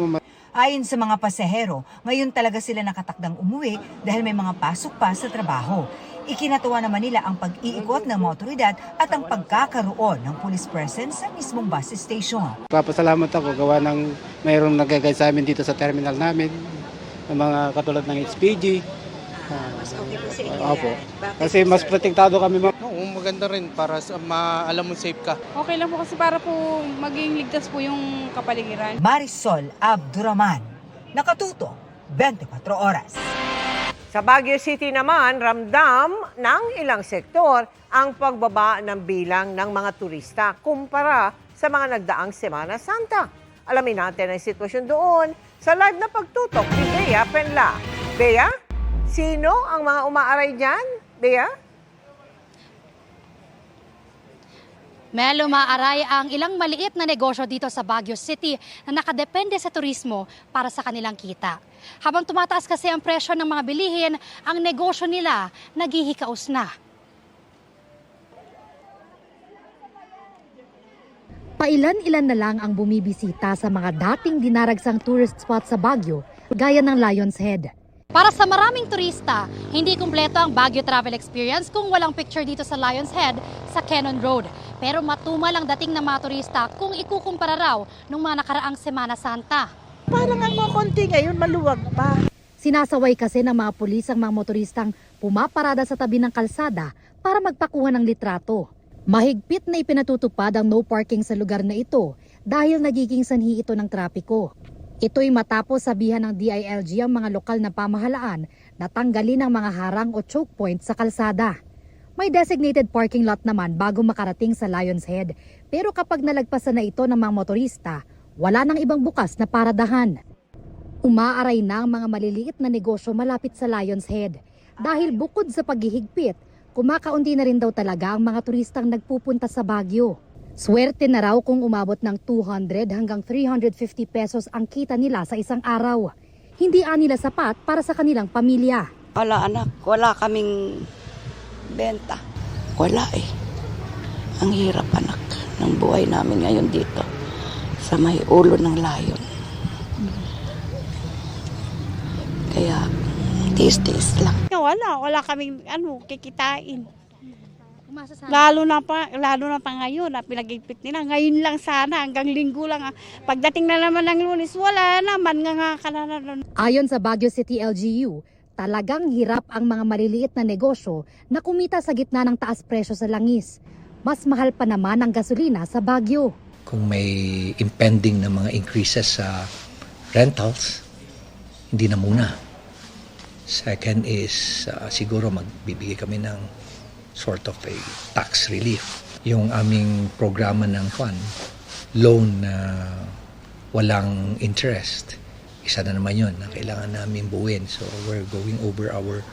ayon sa mga pasahero, ngayon talaga sila nakatakdang umuwi dahil may mga pasok pa sa trabaho. Ikinatuwa naman nila ang pag-iikot ng mga otoridad at ang pagkakaroon ng police presence sa mismong bus station.
Papasalamat ako gawa ng mayroong nag-guide sa amin dito sa terminal namin, ng mga katulad ng HPG.
Mas okay po sa inyo.
Opo. Kasi mas protektado kami.
Oo, maganda rin para alam mo safe ka.
Okay lang po kasi para po maging ligtas po yung kapaligiran.
Marisol Abduraman, Nakatutok, 24 Oras.
Sa Baguio City naman, ramdam ng ilang sektor ang pagbaba ng bilang ng mga turista kumpara sa mga nagdaang Semana Santa. Alamin natin ang sitwasyon doon sa live na pagtutok ni Bea Penla. Bea? Sino ang mga umaaray dyan? Bea?
Mel, umaaray ang ilang maliit na negosyo dito sa Baguio City na nakadepende sa turismo para sa kanilang kita. Habang tumataas kasi ang presyo ng mga bilihin, ang negosyo nila naghihikaos na. Pailan-ilan na lang ang bumibisita sa mga dating dinaragsang tourist spot sa Baguio, gaya ng Lion's Head. Para sa maraming turista, hindi kumpleto ang Baguio travel experience kung walang picture dito sa Lion's Head sa Cannon Road. Pero matumal ang dating ng mga turista kung ikukumpara raw nung mga nakaraang Semana Santa.
Parang ang mga konti ngayon maluwag pa.
Sinasaway kasi ng mga pulis ang mga motoristang pumaparada sa tabi ng kalsada para magpakuha ng litrato. Mahigpit na ipinatutupad ang no parking sa lugar na ito dahil nagiging sanhi ito ng trapiko. Ito'y matapos sabihan ng DILG ang mga lokal na pamahalaan na tanggalin ang mga harang o choke point sa kalsada. May designated parking lot naman bago makarating sa Lion's Head, pero kapag nalagpasan na ito ng mga motorista, wala nang ibang bukas na paradahan. Umaaray na ang mga maliliit na negosyo malapit sa Lion's Head dahil bukod sa paghihigpit, kumakaunti na rin daw talaga ang mga turistang nagpupunta sa Baguio. Swerte na raw kung umabot ng 200 hanggang 350 pesos ang kita nila sa isang araw. Hindi nila sapat para sa kanilang pamilya.
Wala anak, wala kaming benta. Wala eh. Ang hirap anak ng buhay namin ngayon dito sa may ulo ng layon. Kaya tiis-tiis lang.
Wala kaming kikitain. Lalo na pa ngayon, pinag-igpit nila. Ngayon lang sana, hanggang linggo lang. Pagdating na naman ng Lunes, wala naman nga kanana.
Ayon sa Baguio City LGU, talagang hirap ang mga maliliit na negosyo na kumita sa gitna ng taas presyo sa langis. Mas mahal pa naman ang gasolina sa Baguio.
Kung may impending na mga increases sa rentals, hindi na muna. Second is siguro magbibigay kami ng sort of a tax relief. Yung aming programa ng fund, loan na walang interest, isa na naman yun na kailangan namin buuin. So we're going over our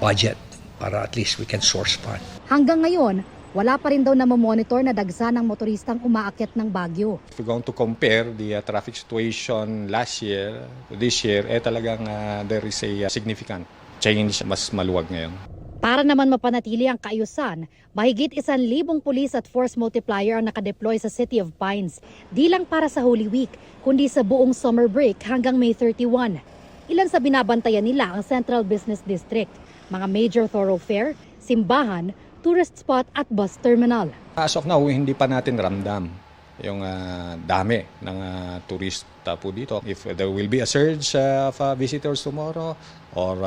budget para at least we can source fund.
Hanggang ngayon, wala pa rin daw na mamonitor na dagsa ng motoristang umaakyat ng Baguio.
If we're going to compare the traffic situation last year to this year, talagang there is a significant change, mas maluwag ngayon.
Para naman mapanatili ang kaayusan, mahigit 1,000 pulis at force multiplier ang nakadeploy sa City of Pines. Di lang para sa Holy Week, kundi sa buong summer break hanggang May 31. Ilan sa binabantayan nila ang Central Business District, mga major thoroughfare, simbahan, tourist spot at bus terminal.
As of now, hindi pa natin ramdam yung dami ng turista po dito. If there will be a surge of visitors tomorrow or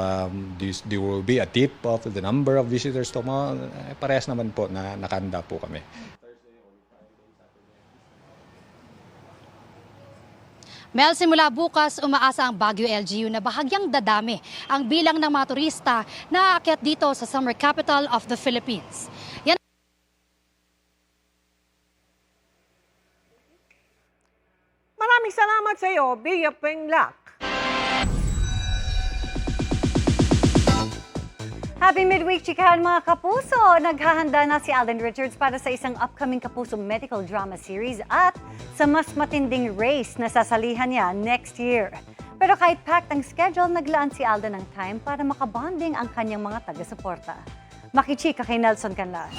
there will be a dip of the number of visitors tomorrow, parehas naman po na nakahanda po kami.
Mel, simula bukas, umaasa ang Baguio LGU na bahagyang dadami ang bilang ng mga turista na aakyat dito sa summer capital of the Philippines. Yan.
Maraming salamat sa iyo, Bia Penglak.
Happy midweek, chikahan mga kapuso! Naghahanda na si Alden Richards para sa isang upcoming Kapuso medical drama series at sa mas matinding race na sasalihan niya next year. Pero kahit packed ang schedule, naglaan si Alden ng time para makabonding ang kanyang mga taga-suporta. Makichika kay Nelson Canlas.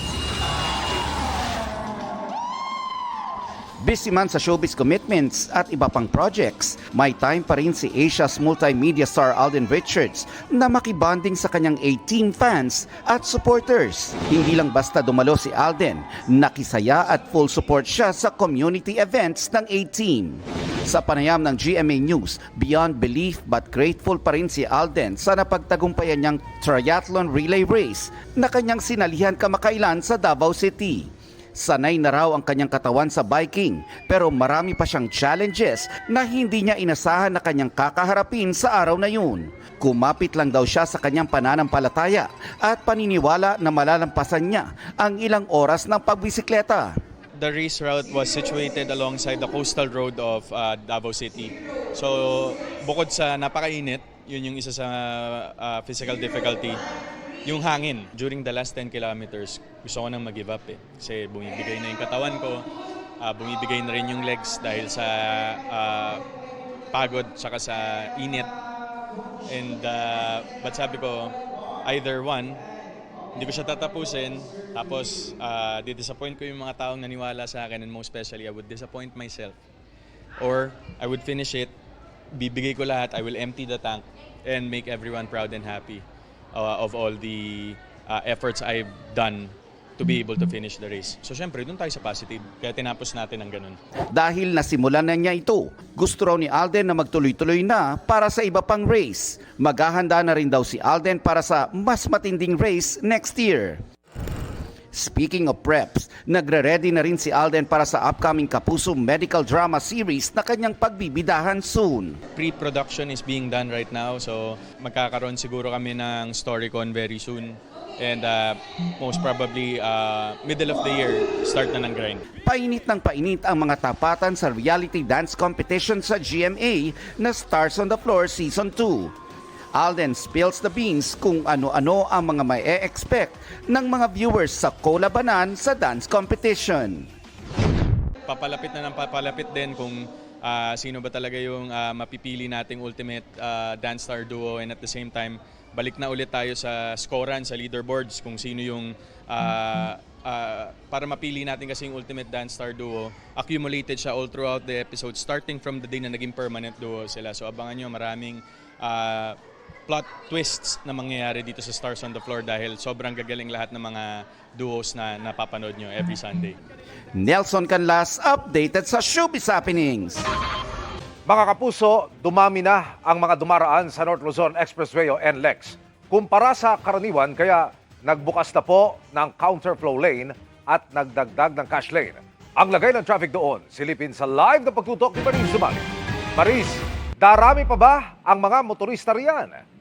Busy man sa showbiz commitments at iba pang projects, may time pa rin si Asia's multimedia star Alden Richards na makibonding sa kanyang A-Team fans at supporters. Hindi lang basta dumalo si Alden, nakisaya at full support siya sa community events ng A-Team. Sa panayam ng GMA News, beyond belief but grateful pa rin si Alden sa napagtagumpayan niyang triathlon relay race na kanyang sinalihan kamakailan sa Davao City. Sanay na raw ang kanyang katawan sa biking pero marami pa siyang challenges na hindi niya inasahan na kanyang kakaharapin sa araw na yun. Kumapit lang daw siya sa kanyang pananampalataya at paniniwala na malalampasan niya ang ilang oras ng pagbisikleta.
The race route was situated alongside the coastal road of Davao City. So bukod sa napakainit, yun yung isa sa physical difficulty. Yung hangin, during the last 10 kilometers, gusto ko nang mag-give up eh. Kasi bumibigay na yung katawan ko, bumibigay na rin yung legs dahil sa pagod saka sa init. And but sabi ko, either one, hindi ko siya tatapusin, tapos di-disappoint ko yung mga taong naniwala sa akin, and most especially, I would disappoint myself. Or I would finish it bibigay ko lahat. I will empty the tank and make everyone proud and happy of all the efforts I've done to be able to finish the race. So syempre, doon tayo sa positive. Kaya tinapos natin ng ganun.
Dahil nasimulan na niya ito, gusto raw ni Alden na magtuloy-tuloy na para sa iba pang race. Maghahanda na rin daw si Alden para sa mas matinding race next year. Speaking of preps, nagre-ready na rin si Alden para sa upcoming Kapuso Medical Drama Series na kanyang pagbibidahan soon.
Pre-production is being done right now, so magkakaroon siguro kami ng StoryCon very soon. And most probably middle of the year, start na ng grind.
Painit ng painit ang mga tapatan sa reality dance competition sa GMA na Stars on the Floor Season 2. Alden spills the beans kung ano-ano ang mga may e-expect ng mga viewers sa kolabanan sa dance competition.
Papalapit na ng papalapit din kung sino ba talaga yung mapipili nating ultimate dance star duo, and at the same time, balik na ulit tayo sa scorean, sa leaderboards, kung sino yung para mapili natin kasi yung ultimate dance star duo. Accumulated siya all throughout the episode, starting from the day na naging permanent duo sila. So abangan nyo, maraming plot twists na mangyayari dito sa Stars on the Floor dahil sobrang gagaling lahat ng mga duos na napapanood nyo every Sunday.
Nelson Canlas, updated sa Showbiz Happenings.
Mga kapuso, dumami na ang mga dumaraan sa North Luzon Expressway o NLEX. Kumpara sa karaniwan, kaya nagbukas na po ng counterflow lane at nagdagdag ng cash lane. Ang lagay ng traffic doon, silipin sa live na pagtutok ni Maris Sumali. Maris, darami pa ba ang mga motorista riyan?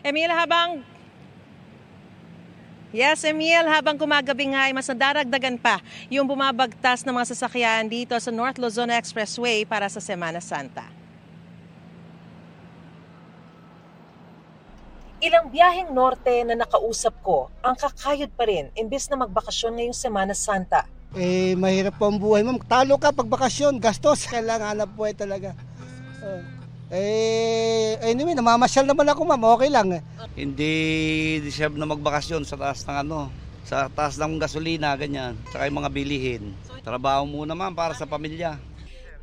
Emil, habang kumagabi nga ay mas nadaragdagan pa yung bumabagtas ng mga sasakyan dito sa North Luzon Expressway para sa Semana Santa.
Ilang biyaheng norte na nakausap ko ang kakayod pa rin imbes na magbakasyon ngayong Semana Santa.
Mahirap po ang buhay, ma'am. Talo ka pag bakasyon, gastos. Kailangan hanap buhay talaga. Anyway, namamasyal naman ako, ma'am. Okay lang.
Hindi deserve na magbakasyon sa taas ng sa taas ng gasolina, ganyan. Saka yung mga bilihin. Trabaho muna, ma'am, para sa pamilya.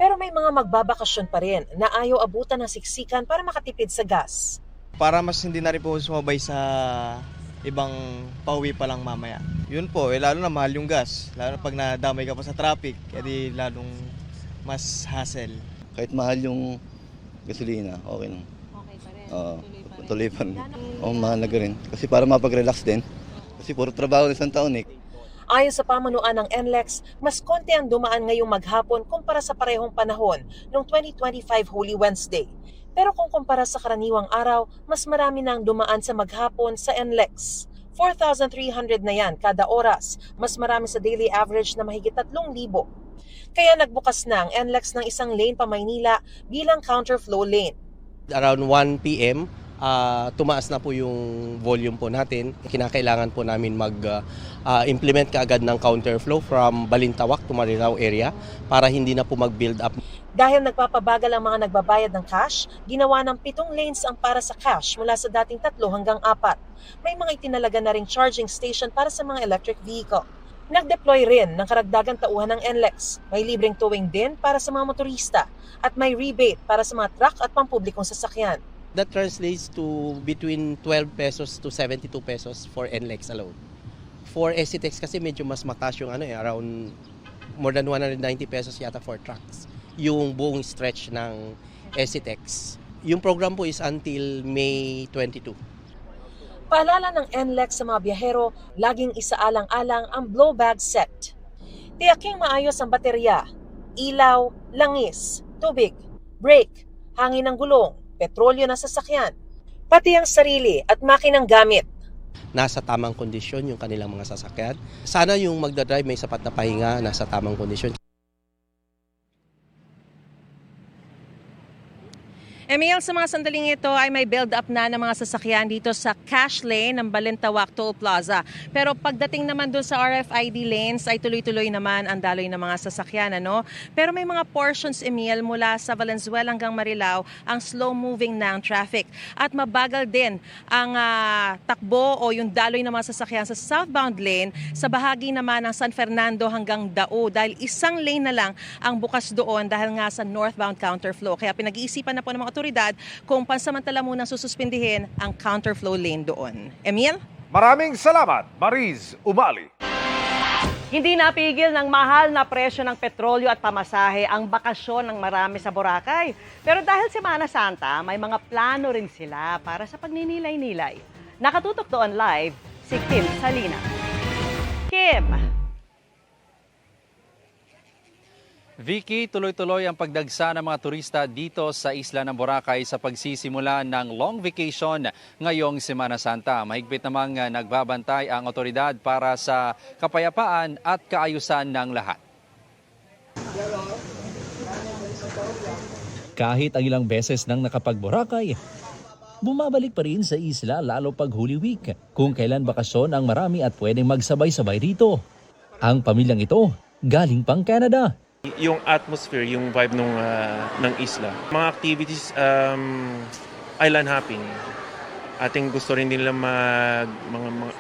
Pero may mga magbabakasyon pa rin na ayaw abutan ng siksikan para makatipid sa gas.
Para mas hindi na rin po sumabay sa ibang pauwi pa lang mamaya. Yun po, lalo na mahal yung gas. Lalo pag nadamay ka pa sa traffic, edi lalong mas hassle.
Kahit mahal yung gasolina, okay lang.
Okay pa rin?
Tuloy pa rin. Mahalaga rin. Kasi para mapag-relax din. Kasi puro trabaho na isang taon eh.
Ayon sa pamunuan ng NLEX, mas konti ang dumaan ngayong maghapon kumpara sa parehong panahon noong 2025 Holy Wednesday. Pero kung kumpara sa karaniwang araw, mas marami nang dumaan sa maghapon sa NLEX. 4,300 na yan kada oras, mas marami sa daily average na mahigit 3,000. Kaya nagbukas na ang NLEX ng isang lane pa Maynila bilang counterflow lane.
Around 1 p.m., tumaas na po yung volume po natin. Kinakailangan po namin mag-implement kaagad ng counterflow from Balintawak to Marilao area para hindi na po mag-build up.
Dahil nagpapabagal ang mga nagbabayad ng cash, ginawa ng 7 lanes ang para sa cash mula sa dating 3 hanggang 4. May mga itinalaga na ring charging station para sa mga electric vehicle. Nag-deploy rin ng karagdagang tauhan ng NLEX. May libreng towing din para sa mga motorista at may rebate para sa mga truck at pampublikong sasakyan.
That translates to between 12 pesos to 72 pesos for NLEX alone. For SCTEX kasi medyo mas mataas yung around more than 190 pesos yata for trucks. Yung buong stretch ng SCTEX. Yung program po is until May 22.
Paalala ng NLEX sa mga biyahero, laging isaalang-alang ang blow bag set. Tiyaking maayos ang baterya, ilaw, langis, tubig, brake, hangin ng gulong, petrolyo na sasakyan, pati ang sarili at makinang gamit.
Nasa tamang kondisyon yung kanilang mga sasakyan. Sana yung magdadrive may sapat na pahinga, nasa tamang kondisyon.
Emil, sa mga sandaling ito ay may build-up na ng mga sasakyan dito sa cash lane ng Balintawak Toll Plaza. Pero pagdating naman doon sa RFID lanes ay tuloy-tuloy naman ang daloy ng mga sasakyan. Pero may mga portions, Emil, mula sa Valenzuela hanggang Marilao ang slow-moving na ang traffic. At mabagal din ang takbo o yung daloy ng mga sasakyan sa southbound lane sa bahagi naman ng San Fernando hanggang Dao dahil isang lane na lang ang bukas doon dahil nga sa northbound counterflow. Kaya pinag-iisipan na po ng mga otoridad kung pansamantala munang sususpindihin ang counterflow lane doon. Emil?
Maraming salamat, Mariz Umali.
Hindi napigil ng mahal na presyo ng petrolyo at pamasahe ang bakasyon ng marami sa Boracay. Pero dahil Semana Santa, may mga plano rin sila para sa pagninilay-nilay. Nakatutok doon live si Kim Salinas. Kim!
Vicky, tuloy-tuloy ang pagdagsa ng mga turista dito sa isla ng Boracay sa pagsisimula ng long vacation ngayong Semana Santa. Mahigpit namang nagbabantay ang otoridad para sa kapayapaan at kaayusan ng lahat.
Kahit ang ilang beses nang nakapag-Boracay, bumabalik pa rin sa isla lalo pag Holy Week kung kailan bakasyon ang marami at pwedeng magsabay-sabay rito. Ang pamilyang ito galing pang Canada.
Yung atmosphere, yung vibe ng isla. Mga activities, island hopping. Ating gusto rin nila mga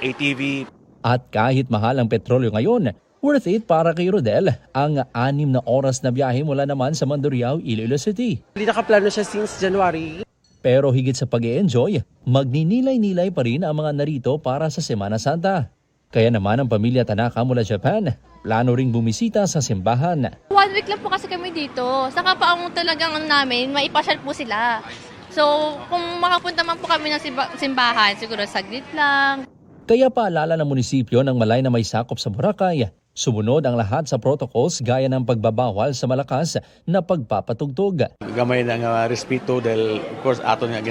ATV.
At kahit mahal ang petrolyo ngayon, worth it para kay Rodel ang 6 na oras na biyahe mula naman sa Mandurriao, Iloilo City.
Hindi nakaplano siya since January.
Pero higit sa pag-e-enjoy, magninilay-nilay pa rin ang mga narito para sa Semana Santa. Kaya naman ang pamilya Tanaka mula Japan, plano ring bumisita sa simbahan.
1 week lang po kasi kami dito. Saka pa ang talagang namin, maipasyal po sila. So kung makapunta man po kami ng simbahan, siguro saglit lang.
Kaya paalala ng munisipyo ng Malay na may sakop sa Boracay, sumunod ang lahat sa protocols gaya ng pagbabawal sa malakas na pagpapatugtog.
Gamay ng respeto dahil of course ato nga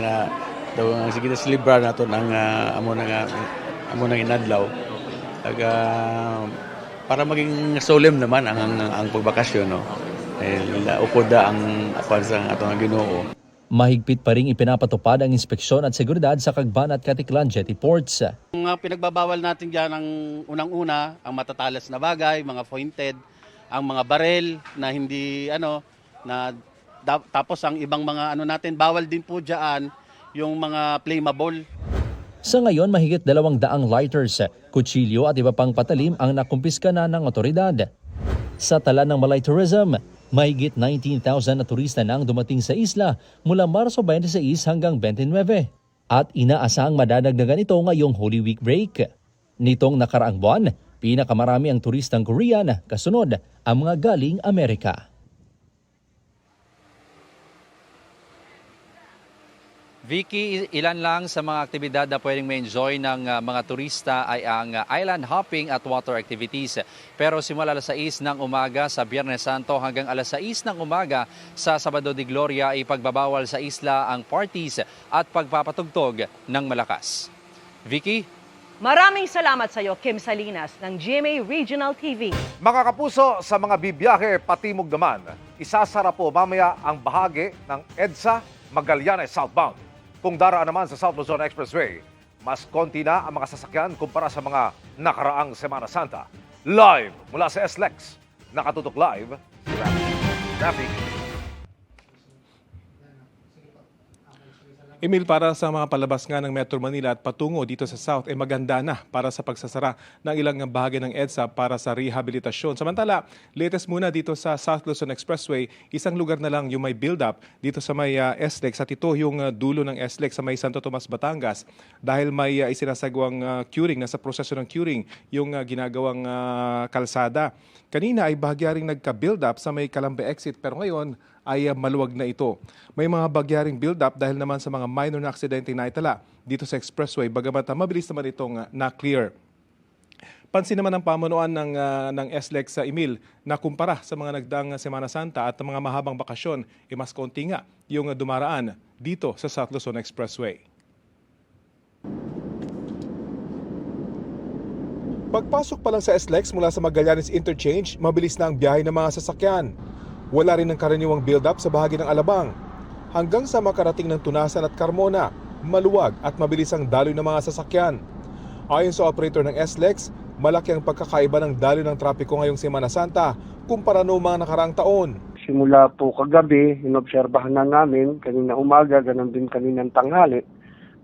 sige na celebrar nato ang amo nang inadlaw. Para maging solemn naman ang pagbakasyon, no? Ukoda ang sa atong Ginoo.
Mahigpit pa ring ipinapatupad ang inspeksyon at seguridad sa Cagban at Caticlan jetty ports.
Ang pinagbabawal natin diyan ang unang-una, ang matatalas na bagay, mga pointed, ang mga barel na hindi tapos ang ibang mga natin, bawal din po diyan yung mga flammable.
Sa ngayon, mahigit 200 lighters, kutsilyo at iba pang patalim ang nakumpiska na ng otoridad. Sa tala ng Malay Tourism, mahigit 19,000 na turista na ang dumating sa isla mula Marso 26 hanggang 29. At inaasahang madadagdagan ito ngayong Holy Week break. Nitong nakaraang buwan, pinakamarami ang turistang Korean, kasunod ang mga galing Amerika.
Vicky, ilan lang sa mga aktibidad na pwedeng ma-enjoy ng mga turista ay ang island hopping at water activities. Pero simula alas 6 ng umaga sa Biyernes Santo hanggang alas 6 ng umaga sa Sabado de Gloria ay pagbabawal sa isla ang parties at pagpapatugtog ng malakas. Vicky?
Maraming salamat sa iyo, Kim Salinas ng GMA Regional TV.
Mga kapuso, sa mga bibiyahe patimog naman, isasara po mamaya ang bahagi ng EDSA Magallanes southbound. Kung daraan naman sa South Luzon Expressway, mas konti na ang mga sasakyan kumpara sa mga nakaraang Semana Santa. Live mula sa SLEX, nakatutok live si Rafi.
Emil, para sa mga palabas nga ng Metro Manila at patungo dito sa South, maganda na para sa pagsasara ng ilang bahagi ng EDSA para sa rehabilitasyon. Samantala, latest muna dito sa South Luzon Expressway, isang lugar na lang yung may build-up dito sa may SLEX at ito yung dulo ng SLEX sa may Santo Tomas, Batangas. Dahil may isinasagawang curing, nasa proseso ng curing yung ginagawang kalsada. Kanina ay bahagyaring nagka-build-up sa may Calambe exit pero ngayon ay maluwag na ito. May mga bagyaring build-up dahil naman sa mga minor na aksidente na itala dito sa expressway, bagamat mabilis naman itong na-clear. Pansin naman ang pamunuan ng SLEX sa Emil na kumpara sa mga nagdaang Semana Santa at mga mahabang bakasyon, mas konti nga yung dumaraan dito sa South Luzon Expressway. Pagpasok pa lang sa SLEX mula sa Magallanes Interchange, mabilis na ang biyahe ng mga sasakyan. Wala rin ng karaniwang build-up sa bahagi ng Alabang. hanggang sa makarating ng Tunasan at Carmona, maluwag at mabilis ang daloy ng mga sasakyan. Ayon sa operator ng SLEX, malaki ang pagkakaiba ng daloy ng trapiko ngayong Semana Santa kumpara noong mga nakaraang taon.
Simula po kagabi, inobserbahan na namin, kanina umaga, ganun din kaninang tanghali,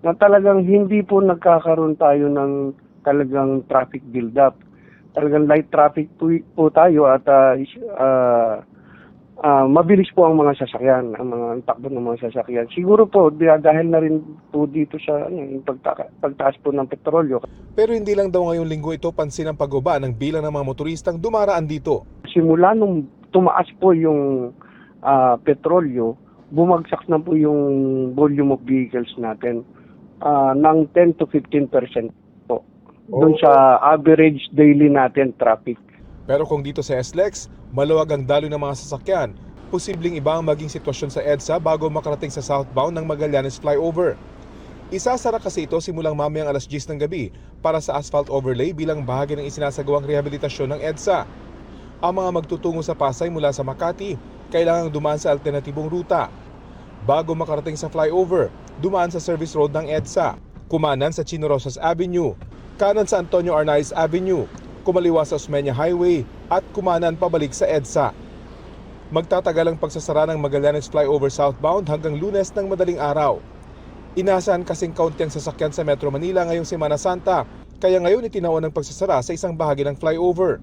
na talagang hindi po nagkakaroon tayo ng talagang traffic build-up. Talagang light traffic po tayo at mabilis po ang mga sasakyan, ang mga takbo ng mga sasakyan. Siguro po dahil na rin po dito sa yung pagtaas po ng petrolyo.
Pero hindi lang daw ngayong linggo ito pansin ang pagbaba ng bilang ng mga motoristang dumaraan dito.
Simula nung tumaas po yung petrolyo, bumagsak na po yung volume of vehicles natin ng 10 to 15% po. Doon sa average daily natin traffic.
Pero kung dito sa SLEX, maluwag ang daloy ng mga sasakyan, posibleng iba ang maging sitwasyon sa EDSA bago makarating sa southbound ng Magallanes flyover. Isasara kasi ito simulang mamayang alas 10 ng gabi para sa asphalt overlay bilang bahagi ng isinasagawang rehabilitasyon ng EDSA. Ang mga magtutungo sa Pasay mula sa Makati, kailangang dumaan sa alternatibong ruta. Bago makarating sa flyover, dumaan sa service road ng EDSA, kumanan sa Chino Rosas Avenue, kanan sa Antonio Arnaiz Avenue, kumaliwa sa Osmeña Highway at kumanan pabalik sa EDSA. Magtatagal ang pagsasara ng Magallanes flyover southbound hanggang Lunes ng madaling araw. Inasahan kasing kaunti ang sasakyan sa Metro Manila ngayong Semana Santa, kaya ngayon itinaon ang pagsasara sa isang bahagi ng flyover.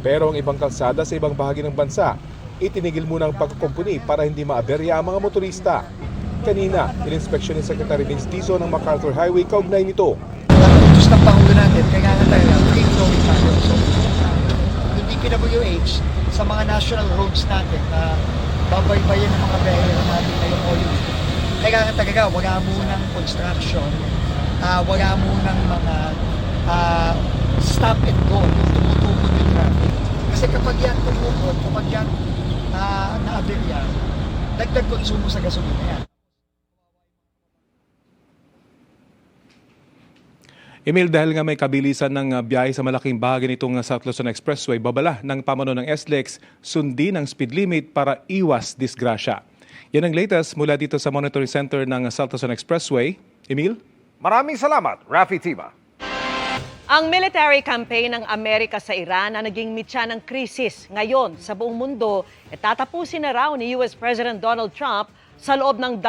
Pero ang ibang kalsada sa ibang bahagi ng bansa, itinigil muna ang pagkukumpuni para hindi maaberya ang mga motorista. Kanina, ininspeksyon ni Secretary Vince Tiso ng MacArthur Highway kaugnay nito.
Diyos ng Pangulo natin, kaya nga tayo, going tayo. So, yung DPWH sa mga national roads natin na babaybayin ng mga behero natin ngayong all week. Kaya nga talaga, wala munang construction, wala munang mga stop and go, yung tumutugon yung traffic. Kasi kapag yan tumugon, kapag yan naaberya, dagdag konsumo sa gasolina yan.
Emil, dahil nga may kabilisan ng biyahe sa malaking bahagi nitong South Luzon Expressway, babala ng pamuno ng SLEX, sundin ang speed limit para iwas disgrasya. Yan ang latest mula dito sa Monitoring Center ng South Luzon Expressway. Emil?
Maraming salamat, Rafi Tima.
Ang military campaign ng Amerika sa Iran na naging mitya ng krisis ngayon sa buong mundo, tatapusin na raw ni US President Donald Trump sa loob ng 2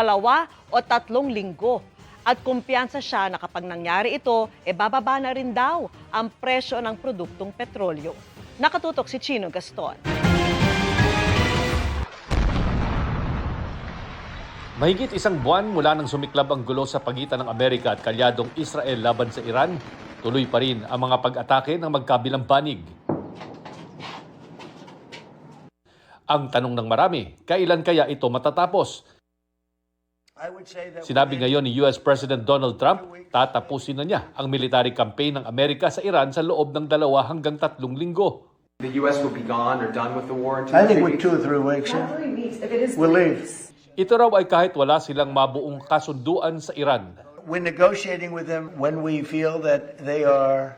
o 3 linggo. At kumpiyansa siya na kapag nangyari ito, bababa na rin daw ang presyo ng produktong petrolyo. Nakatutok si Chino Gaston.
Mahigit 1 buwan mula nang sumiklab ang gulo sa pagitan ng Amerika at kalyadong Israel laban sa Iran, tuloy pa rin ang mga pag-atake ng magkabilang panig. Ang tanong ng marami, kailan kaya ito matatapos? Sinabi ngayon ni US President Donald Trump, tatapusin na niya ang military campaign ng Amerika sa Iran sa loob ng 2 hanggang 3 linggo.
The US will be gone or done with the war in 2
I think
weeks.
with 2 or 3 weeks, we'll leave.
Ito raw ay kahit wala silang mabuong kasunduan sa Iran.
We're negotiating with them when we feel that they are,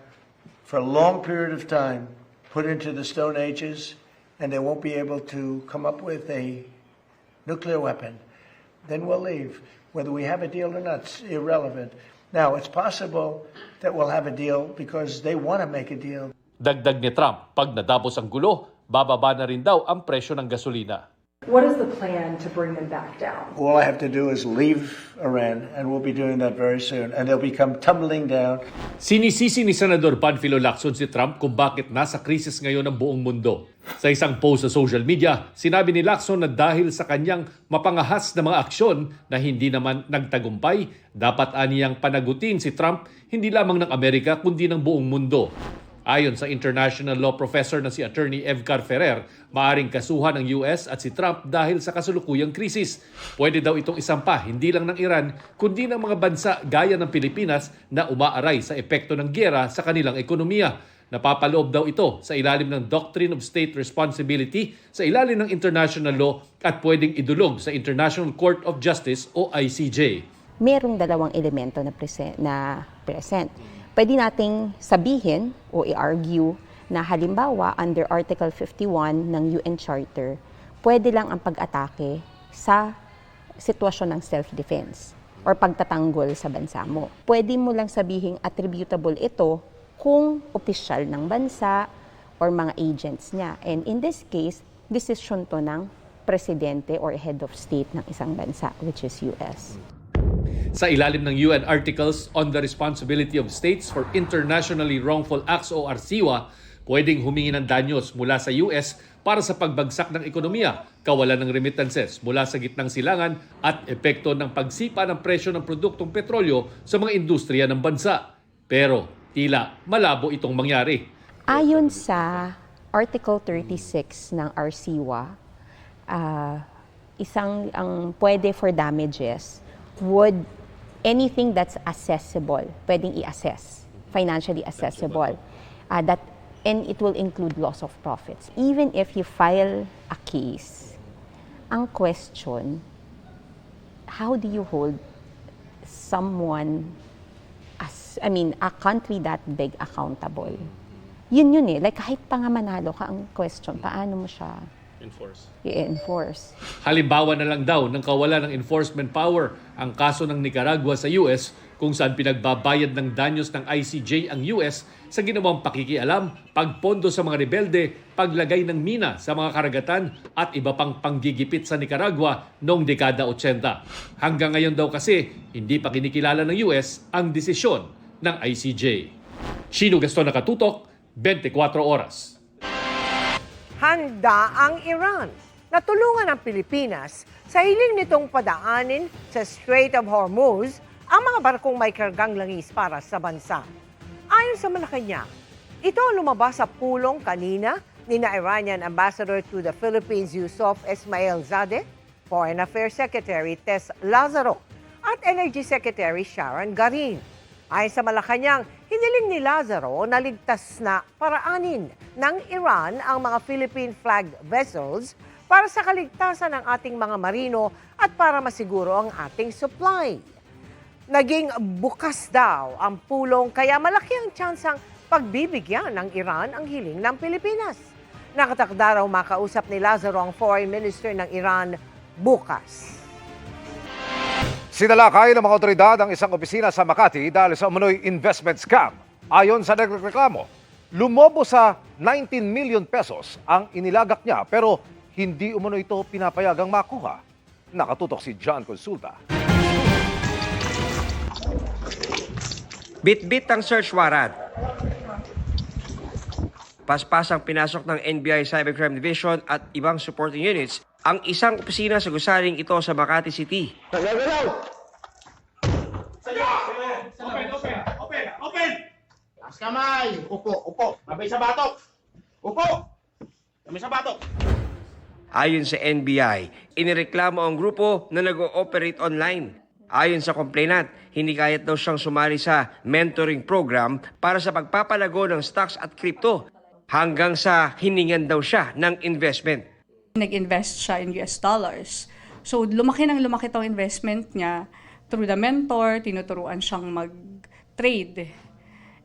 for a long period of time, put into the Stone Ages and they won't be able to come up with a nuclear weapon. Then we'll leave. Whether we have a deal or not, it's irrelevant. Now, it's possible that we'll have a deal because they want to make a deal.
Dagdag ni Trump, pag nadapos ang gulo, bababa na rin daw ang presyo ng gasolina.
What is the plan to bring them back down?
All I have to do is leave Iran, and we'll be doing that very soon, and they'll become tumbling down.
Sinisisi ni Senador Panfilo Lacson si Trump kung bakit nasa krisis ngayon ang buong mundo. Sa isang post sa social media, sinabi ni Lacson na dahil sa kanyang mapangahas na mga aksyon na hindi naman nagtagumpay, dapat aniyang panagutin si Trump hindi lamang ng Amerika kundi ng buong mundo. Ayon sa international law professor na si Attorney Evcar Ferrer, maaring kasuhan ng US at si Trump dahil sa kasulukuyang krisis. Pwede daw itong isampa hindi lang ng Iran, kundi ng mga bansa gaya ng Pilipinas na umaaray sa epekto ng giyera sa kanilang ekonomiya. Napapaloob daw ito sa ilalim ng Doctrine of State Responsibility sa ilalim ng international law at pwedeng idulog sa International Court of Justice o ICJ.
Merong 2 elemento na present. Pwede nating sabihin o i-argue na halimbawa under Article 51 ng UN Charter, pwede lang ang pag-atake sa sitwasyon ng self-defense or pagtatanggol sa bansa mo. Pwede mo lang sabihing attributable ito kung opisyal ng bansa or mga agents niya. And in this case, desisyon to ng presidente or head of state ng isang bansa, which is US.
Sa ilalim ng UN Articles on the Responsibility of States for Internationally Wrongful Acts o RCWA, pwedeng humingi ng danyos mula sa US para sa pagbagsak ng ekonomiya, kawalan ng remittances mula sa gitnang silangan at epekto ng pagsipa ng presyo ng produktong petrolyo sa mga industriya ng bansa. Pero tila malabo itong mangyari.
Ayon sa Article 36 ng RCWA, ang pwede for damages would anything that's accessible, pwedeng i-assess, financially accessible. And it will include loss of profits. Even if you file a case, ang question, how do you hold someone, a country that big accountable? Yun eh. Like kahit pa nga manalo ka, ang question, paano mo siya i-enforce?
Halimbawa na lang daw ng kawalan ng enforcement power ang kaso ng Nicaragua sa US kung saan pinagbabayad ng danyos ng ICJ ang US sa ginawang pakikialam, pagpondo sa mga rebelde, paglagay ng mina sa mga karagatan at iba pang panggigipit sa Nicaragua noong dekada 80. Hanggang ngayon daw kasi, hindi pa kinikilala ng US ang desisyon ng ICJ. Shino Gaston, Nakatutok, 24 Oras.
Handa ang Iran na tulungan ang Pilipinas sa hiling nitong padaanin sa Strait of Hormuz ang mga barkong may kargang langis para sa bansa. Ayon sa Malacanang, ito ang lumabas sa pulong kanina ni Iranian Ambassador to the Philippines Yusuf Esmailzadeh, Foreign Affairs Secretary Tess Lazaro at Energy Secretary Sharon Garin. Ayon sa Malacanang, hiniling ni Lazaro na ligtas na paraanin ng Iran ang mga Philippine-flagged vessels para sa kaligtasan ng ating mga marino at para masiguro ang ating supply. Naging bukas daw ang pulong kaya malaki ang tsansang pagbibigyan ng Iran ang hiling ng Pilipinas. Nakatakda raw makausap ni Lazaro ang Foreign Minister ng Iran bukas.
Sinalakay ng mga otoridad ang isang opisina sa Makati dahil sa umano'y investment scam. Ayon sa nagreklamo, lumobo sa 19 million pesos ang inilagak niya pero hindi umano ito pinapayagang makuha. Nakatutok si John Consulta.
Bit-bit ang search warrant. Paspasang pinasok ng NBI Cybercrime Division at ibang supporting units ang isang opisina sa gusaling ito sa Makati City.
Open! Taas kamay! Upo! Mabay sa batok! Upo! Mabay sa batok!
Ayon sa NBI, inireklamo ang grupo na nag-ooperate online. Ayon sa complainant, hindi kayat daw siyang sumali sa mentoring program para sa pagpapalago ng stocks at crypto hanggang sa hiningan daw siya ng investment.
Nag-invest siya in US dollars. So lumaki itong investment niya through the mentor, tinuturuan siyang mag-trade.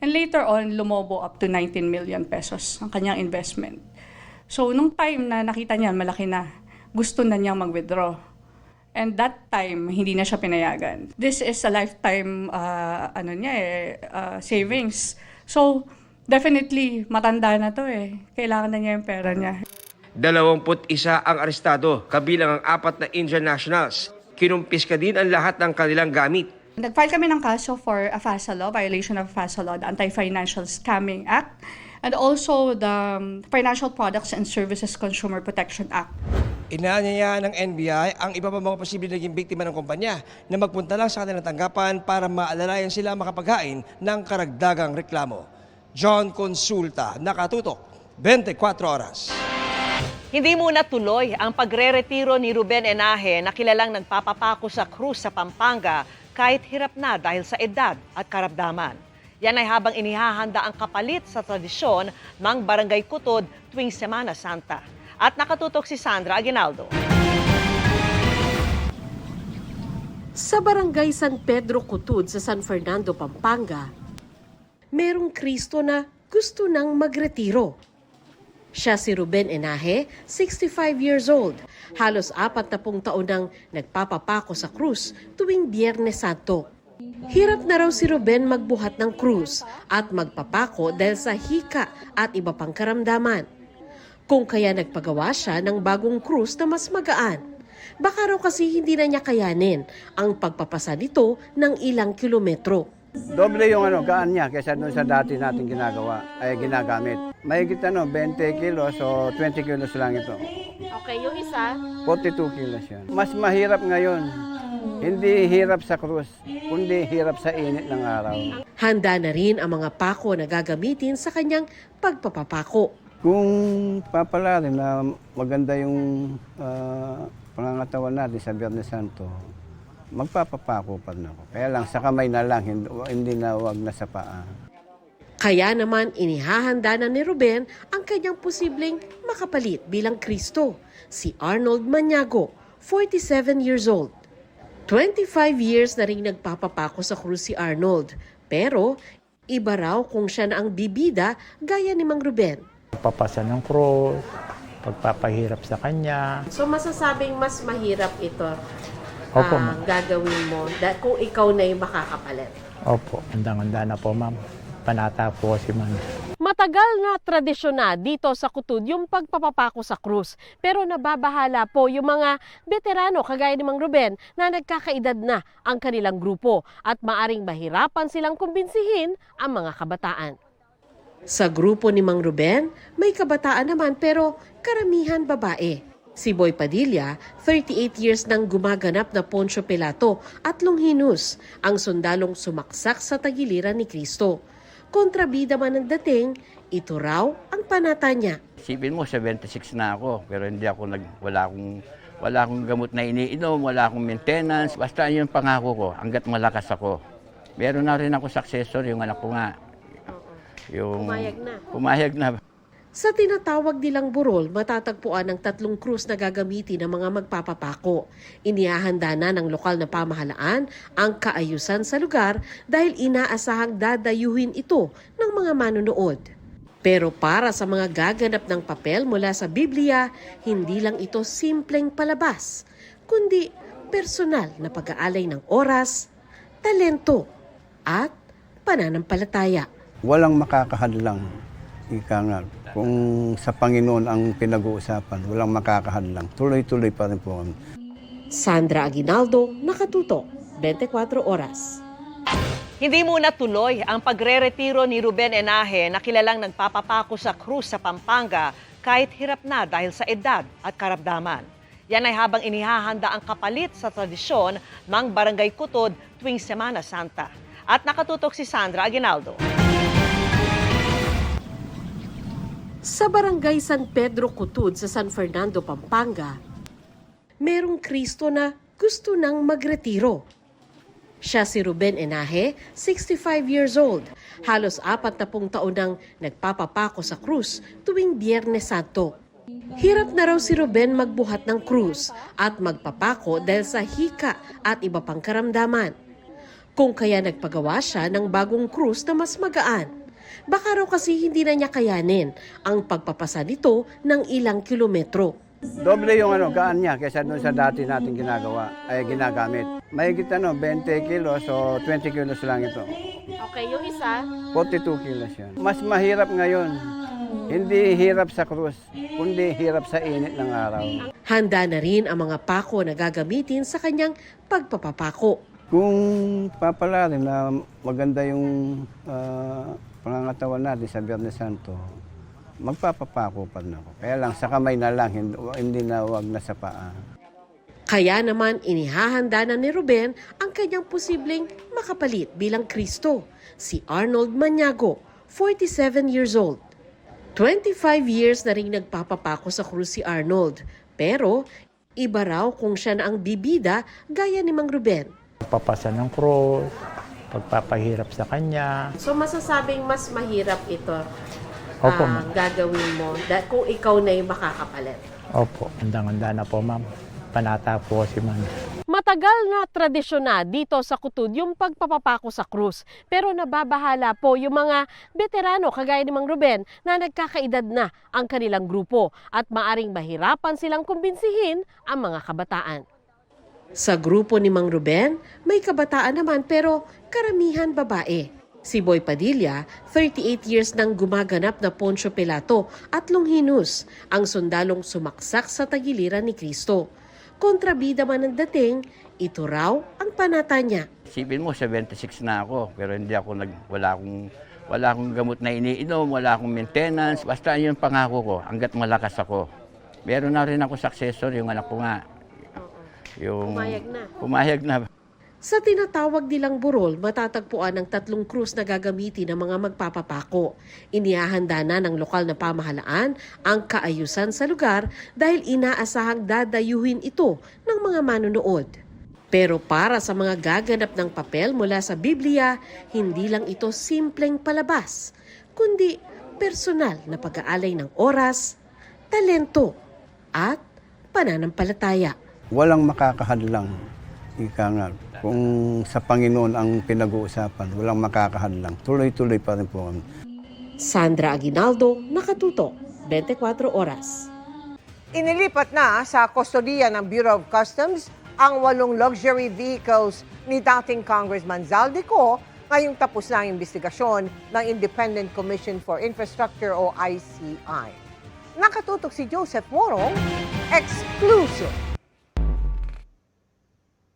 And later on, lumobo up to 19 million pesos ang kanyang investment. So nung time na nakita niya malaki na, gusto na niyang mag-withdraw. And that time, hindi na siya pinayagan. This is a lifetime savings. So, definitely, matanda na to eh. Kailangan na niya yung pera niya.
21 ang arestado, kabilang ang 4 na Indian nationals. Kinumpiska din ang lahat ng kanilang gamit.
Nag-file kami ng kaso for a FASA law, violation of FASA law, the Anti-Financial Scamming Act, and also the Financial Products and Services Consumer Protection Act.
Inaanyaya ng NBI ang iba pa mga posibleng naging biktima ng kumpanya na magpunta lang sa kanilang tanggapan para maalalayan sila makapaghain ng karagdagang reklamo. John Consulta, Nakatutok, 24 Oras.
Hindi muna tuloy ang pagre-retiro ni Ruben Enaje na kilalang nagpapapako sa krus sa Pampanga kahit hirap na dahil sa edad at karamdaman. Yan ay habang inihahanda ang kapalit sa tradisyon ng Barangay Kutod tuwing Semana Santa. At nakatutok si Sandra Aguinaldo.
Sa Barangay San Pedro Kutod sa San Fernando, Pampanga, merong Kristo na gusto nang magretiro. Siya si Ruben Enaje, 65 years old. Halos 40 taon nang nagpapapako sa krus tuwing Biyernes Santo. Hirap na raw si Ruben magbuhat ng krus at magpapako dahil sa hika at iba pang karamdaman. Kung kaya nagpagawa siya ng bagong krus na mas magaan. Baka raw kasi hindi na niya kayanin ang pagpapasa nito ng ilang kilometro.
Doble yung gaan niya kaysa doon sa dati natin ginagamit. Mahigit 20 kilos o 20 kilos lang ito.
Okay, yung isa?
42 kilos yan. Mas mahirap ngayon. Hindi hirap sa krus, kundi hirap sa init ng araw.
Handa na rin ang mga pako na gagamitin sa kanyang pagpapapako.
Kung papalarin na maganda yung pangangatawan natin sa Biyernes Santo, magpapapako pa rin ako. Kaya lang sa kamay na lang, hindi na wag na sa paa.
Kaya naman inihahanda na ni Ruben ang kanyang posibleng makapalit bilang Kristo, si Arnold Maniago, 47 years old. 25 years na rin nagpapapako sa krus si Arnold, pero iba raw kung siya na ang bibida gaya ni Mang Ruben.
Papasa ng krus, pagpapahirap sa kanya.
So masasabing mas mahirap ito
Opo,
gagawin mo kung ikaw na yung makakapalit?
Opo, handang-handa na po ma'am. Panata po si ma'am.
Matagal na tradisyon na dito sa Kutud yung pagpapapako sa krus. Pero nababahala po yung mga veterano kagaya ni Mang Ruben na nagkakaedad na ang kanilang grupo at maaring mahirapan silang kumbinsihin ang mga kabataan. Sa grupo ni Mang Ruben, may kabataan naman pero karamihan babae. Si Boy Padilla, 38 years nang gumaganap na Poncio Pilato at Longinus, ang sundalong sumaksak sa tagiliran ni Kristo. Kontrabida man ang dating, ito raw ang panata niya.
Isipin mo, 76 na ako, pero hindi ako wala akong gamot na iniinom, wala akong maintenance. Basta yun pangako ko, hanggat malakas ako. Meron na rin ako successor, yung anak ko nga. Pumayag na.
Sa tinatawag nilang burol, matatagpuan ang 3 krus na gagamitin ng mga magpapapako. Inihahanda na ng lokal na pamahalaan ang kaayusan sa lugar dahil inaasahang dadayuhin ito ng mga manunood. Pero para sa mga gaganap ng papel mula sa Biblia, hindi lang ito simpleng palabas, kundi personal na pag-aalay ng oras, talento, at pananampalataya.
Walang makakahadlang. Ika nga, kung sa Panginoon ang pinag-uusapan, walang makakahadlang. Tuloy-tuloy pa rin po kami.
Sandra Aguinaldo, Nakatutok, 24 Oras.
Hindi muna tuloy ang pagre-retiro ni Ruben Enaje na kilalang nagpapapako sa krus sa Pampanga kahit hirap na dahil sa edad at karamdaman. Yan ay habang inihahanda ang kapalit sa tradisyon ng Barangay Kutud tuwing Semana Santa. At nakatutok si Sandra Aguinaldo.
Sa Barangay San Pedro Kutud sa San Fernando, Pampanga, merong Kristo na gusto nang magretiro. Siya si Ruben Enaje, 65 years old. Halos 40 taon nang nagpapapako sa krus tuwing Biyernes Santo. Hirap na raw si Ruben magbuhat ng krus at magpapako dahil sa hika at iba pang karamdaman. Kung kaya nagpagawa siya ng bagong krus na mas magaan. Baka raw kasi hindi na niya kayanin ang pagpapasa nito ng ilang kilometro.
Doble yung gaan niya kaysa doon sa dati natin ginagamit. Mahigit 20 kilos o 20 kilos lang ito.
Okay, yung isa?
42 kilos yan. Mas mahirap ngayon. Hindi hirap sa krus, kundi hirap sa init ng araw.
Handa na rin ang mga pako na gagamitin sa kanyang pagpapapako.
Kung papalarin na maganda yung pangangatawan natin sa Biyernes Santo, magpapapako pa rin ako. Kaya lang sa kamay na lang, hindi na wag na sa paa.
Kaya naman inihahanda na ni Ruben ang kanyang posibleng makapalit bilang Kristo, si Arnold Maniago, 47 years old. 25 years na rin nagpapapako sa krus si Arnold, pero iba raw kung siya na ang bibida gaya ni Mang Ruben.
Papasa ng krus, pagpapahirap sa kanya.
So masasabing mas mahirap ito
Opo,
gagawin mo kung ikaw na yung makakapalit?
Opo, handang-handa na po ma'am. Panata po si ma'am.
Matagal na tradisyon na dito sa Kutud yung pagpapapako sa krus. Pero nababahala po yung mga veterano kagaya ni Mang Ruben na nagkakaedad na ang kanilang grupo at maaring mahirapan silang kumbinsihin ang mga kabataan. Sa grupo ni Mang Ruben, may kabataan naman pero karamihan babae. Si Boy Padilla, 38 years nang gumaganap na Poncio Pilato at Longinus, ang sundalong sumaksak sa tagiliran ni Kristo. Kontrabida man ang dating, ito raw ang panata niya.
Isipin mo, 76 na ako, pero hindi ako wala akong gamot na iniinom, wala akong maintenance. Basta yun pangako ko, hanggat malakas ako. Meron na rin ako successor, yung anak ko nga. Yung pumayag na.
Sa tinatawag nilang burol, matatagpuan ang 3 krus na gagamitin ng mga magpapapako. Inihahanda na ng lokal na pamahalaan ang kaayusan sa lugar dahil inaasahang dadayuhin ito ng mga manunood. Pero para sa mga gaganap ng papel mula sa Biblia, hindi lang ito simpleng palabas, kundi personal na pag-aalay ng oras, talento at pananampalataya.
Walang makakahadlang. Ika nga, kung sa Panginoon ang pinag-uusapan, walang makakahadlang. Tuloy-tuloy pa rin po kami.
Sandra Aguinaldo, Nakatutok, 24 Oras.
Inilipat na sa kustodiya ng Bureau of Customs ang 8 luxury vehicles ni dating Congressman Zaldico ngayong tapos na ang investigasyon ng Independent Commission for Infrastructure o ICI. Nakatutok si Joseph Morong, exclusive.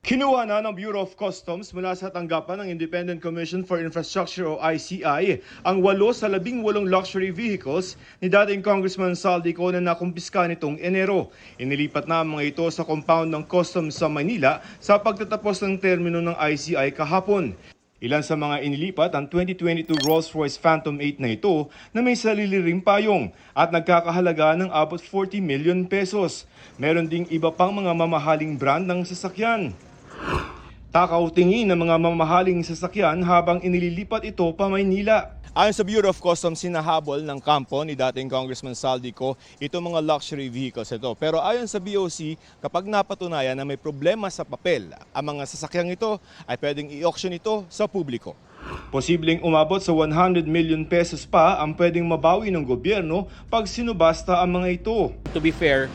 Kinuha na ng Bureau of Customs mula sa tanggapan ng Independent Commission for Infrastructure o ICI ang 8 sa 18 luxury vehicles ni dating Congressman Zaldico na nakumpiska nitong Enero. Inilipat na ang mga ito sa compound ng Customs sa Manila sa pagtatapos ng termino ng ICI kahapon. Ilan sa mga inilipat ang 2022 Rolls-Royce Phantom 8 na ito na may sarili ring payong at nagkakahalaga ng abot 40 million pesos. Meron ding iba pang mga mamahaling brand ng sasakyan. Takaw tingin ng mga mamahaling sasakyan habang inililipat ito pa Maynila. Ayon sa Bureau of Customs, sinahabol ng kampo ni dating Congressman Zaldico itong mga luxury vehicles ito. Pero ayon sa BOC, kapag napatunayan na may problema sa papel, ang mga sasakyang ito ay pwedeng i-auction ito sa publiko. Posibleng umabot sa 100 million pesos pa ang pwedeng mabawi ng gobyerno pag sinubasta ang mga ito.
To be fair,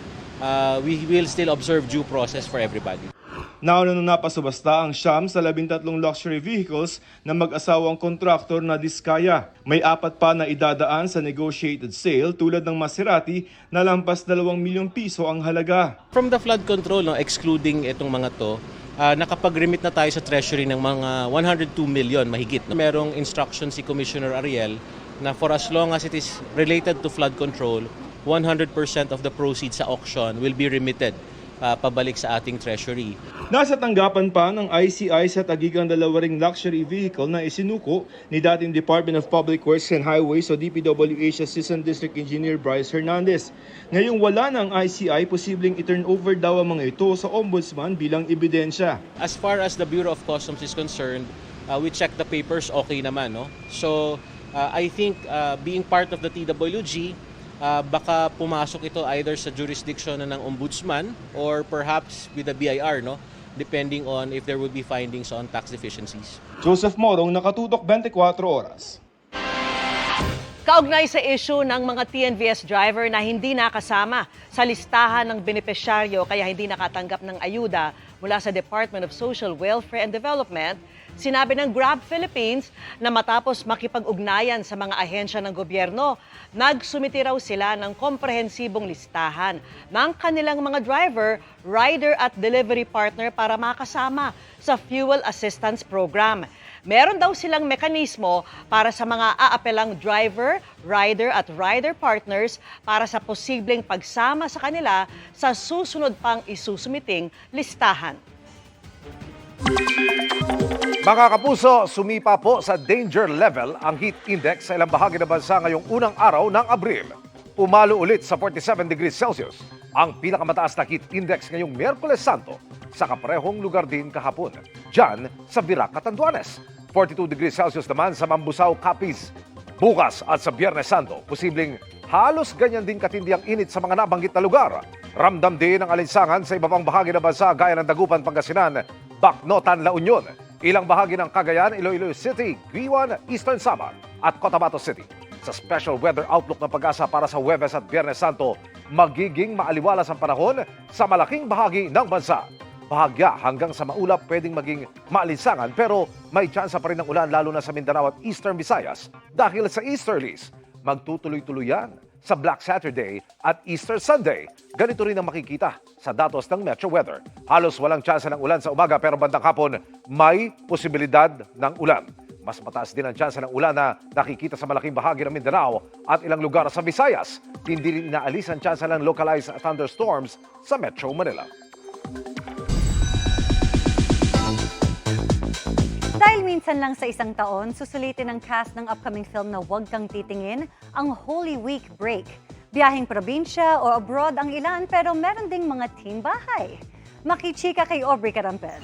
we will still observe due process for everybody.
Nauna nung napasubasta ang siyam sa 13 luxury vehicles na mag-asawang kontraktor na Diskaya. May 4 pa na idadaan sa negotiated sale tulad ng Maserati na lampas 2 milyong piso ang halaga.
From the flood control, excluding itong mga to, nakapag-remit na tayo sa treasury ng mga 102 million mahigit. Merong instruction si Commissioner Ariel na for as long as it is related to flood control, 100% of the proceeds sa auction will be remitted pabalik sa ating treasury.
Nasa tanggapan pa ng ICI sa tagigang 2 ring luxury vehicle na isinuko ni dating Department of Public Works and Highways o DPWH Assistant District Engineer Bryce Hernandez. Ngayong wala ng ICI, posibleng i-turn over daw ang mga ito sa Ombudsman bilang ebidensya.
As far as the Bureau of Customs is concerned, we check the papers, okay naman. No? So I think being part of the TWG, baka pumasok ito either sa jurisdiction ng Ombudsman or perhaps with the BIR, no? Depending on if there will be findings on tax deficiencies.
Joseph Morong, Nakatutok, 24 Oras.
Kaugnay sa issue ng mga TNVS driver na hindi nakasama sa listahan ng benepisyaryo kaya hindi nakatanggap ng ayuda mula sa Department of Social Welfare and Development, sinabi ng Grab Philippines na matapos makipag-ugnayan sa mga ahensya ng gobyerno, nagsumiti raw sila ng komprehensibong listahan ng kanilang mga driver, rider at delivery partner para makasama sa Fuel Assistance Program. Meron daw silang mekanismo para sa mga aapelang driver, rider at rider partners para sa posibleng pagsama sa kanila sa susunod pang isusumiting listahan.
Mga kapuso, sumipa po sa danger level ang heat index sa ilang bahagi ng bansa ngayong unang araw ng Abril. Pumalo ulit sa 47 degrees Celsius ang pinakamataas na heat index ngayong Miyerkules Santo sa kaparehong lugar din kahapon, dyan sa Virac, Catanduanes. 42 degrees Celsius naman sa Mambusaw, Capiz. Bukas at sa Biyernes Santo, posibleng halos ganyan din katindi ang init sa mga nabanggit na lugar. Ramdam din ang alinsangan sa iba pang bahagi ng bansa gaya ng Dagupan, Pangasinan, Bacnotan, La Union, ilang bahagi ng Cagayan, Iloilo City, Guiuan, Eastern Samar at Cotabato City. Sa special weather outlook ng Pag-asa para sa Huwebes at Biyernes Santo, magiging maaliwalas ang panahon sa malaking bahagi ng bansa. Bahagya hanggang sa maulap pwedeng maging maalinsangan pero may tsansa pa rin ng ulan lalo na sa Mindanao at Eastern Visayas dahil sa Easterlies. Magtutuloy-tuloy yan sa Black Saturday at Easter Sunday. Ganito rin ang makikita sa datos ng Metro Weather. Halos walang tsansa ng ulan sa umaga pero bandang hapon may posibilidad ng ulan. Mas mataas din ang tsansa ng ulan na nakikita sa malaking bahagi ng Mindanao at ilang lugar sa Visayas. Hindi rin inaalis ang tsansa ng localized thunderstorms sa Metro Manila.
Dahil minsan lang sa isang taon, susulitin ng cast ng upcoming film na Huwag Kang Titingin ang Holy Week break. Biyaheng probinsya o abroad ang ilan pero meron ding mga team bahay. Makichika kay Aubrey Carampel.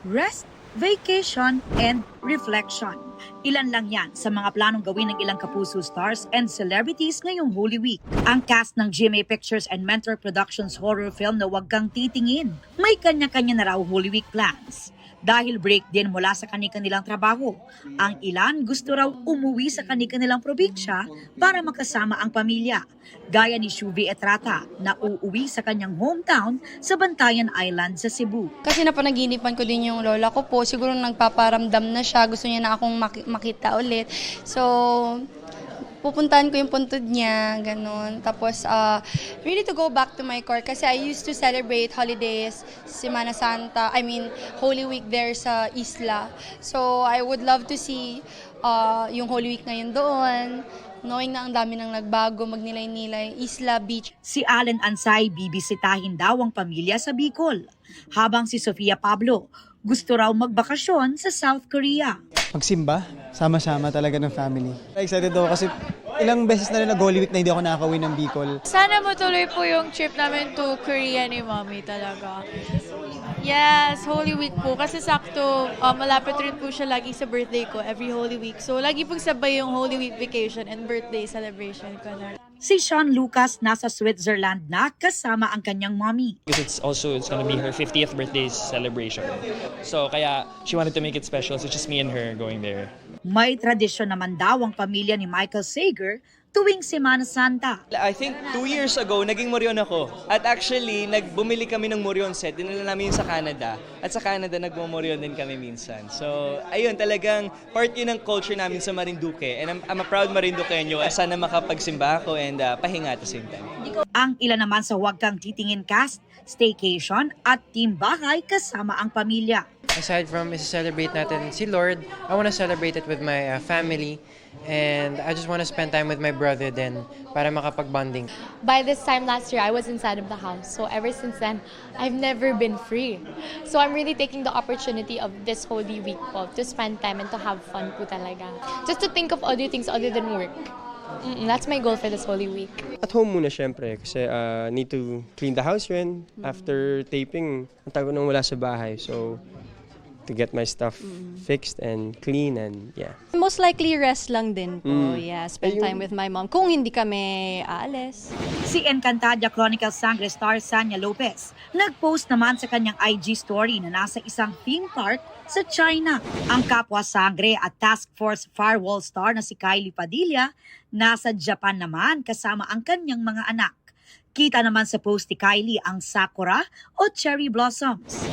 Rest, vacation, and reflection. Ilan lang yan sa mga planong gawin ng ilang Kapuso stars and celebrities ngayong Holy Week. Ang cast ng GMA Pictures and Mentor Productions horror film na Huwag Kang Titingin, may kanya-kanya na raw Holy Week plans. Dahil break din mula sa kanilang trabaho, ang ilan gusto raw umuwi sa kanilang probinsya para makasama ang pamilya. Gaya ni Shuvi Etrata na uuwi sa kanyang hometown sa Bantayan Island sa Cebu.
Kasi napanaginipan ko din yung lola ko po. Siguro nagpaparamdam na siya. Gusto niya na akong makita ulit. So, pupuntahan ko yung puntod niya, ganun. Tapos, really to go back to my core kasi I used to celebrate holidays, Semana Santa, Holy Week there sa Isla. So, I would love to see yung Holy Week ngayon doon, knowing na ang dami nang nagbago, magnilay-nilay, Isla Beach.
Si Allen Ansay, bibisitahin daw ang pamilya sa Bicol. Habang si Sofia Pablo, gusto raw magbakasyon sa South Korea.
Magsimba, sama-sama talaga ng family. Excited ako kasi ilang beses na rin nag-Holy Week na hindi ako nakakauwi ng Bicol.
Sana matuloy po yung trip namin to Korea ni Mommy talaga. Yes, Holy Week po. Kasi sakto, malapit rin po siya lagi sa birthday ko every Holy Week. So lagi pong sabay yung Holy Week vacation and birthday celebration ko na.
Si Sean Lucas nasa Switzerland na kasama ang kanyang mommy.
Because it's gonna be her 50th birthday celebration. So kaya she wanted to make it special, so just me and her going there.
May tradisyon naman daw ang pamilya ni Michael Sager tuwing Semana Santa.
I think 2 years ago, naging Moryon ako. At actually, bumili kami ng Moryon set. Dinala namin yun sa Canada. At sa Canada, nagmamoryon din kami minsan. So, ayun, talagang part yun ng culture namin sa Marinduque. And I'm a proud Marinduqueño. Sana makapagsimba ako and pahinga at the same time.
Ang ilan naman sa Huwag Kang Titingin cast, staycation at team bahay kasama ang pamilya.
Aside from celebrate natin si Lord, I want to celebrate it with my family. And I just want to spend time with my brother then para makapag-bonding.
By this time last year, I was inside of the house. So ever since then, I've never been free. So I'm really taking the opportunity of this Holy Week po to spend time and to have fun po talaga. Just to think of other things other than work. That's my goal for this Holy Week.
At home muna syempre kasi need to clean the house rin. After taping, ang tago nang wala sa bahay. So to get my stuff fixed and clean and yeah.
Most likely rest lang din po. Yeah, spend time with my mom. Kung hindi kami aalis.
Si Encantadia Chronicles Sangre star Sanya Lopez nag-post naman sa kanyang IG story na nasa isang theme park sa China. Ang kapwa Sangre at Task Force Firewall star na si Kylie Padilla nasa Japan naman kasama ang kanyang mga anak. Kita naman sa post ni Kylie ang sakura o cherry blossoms.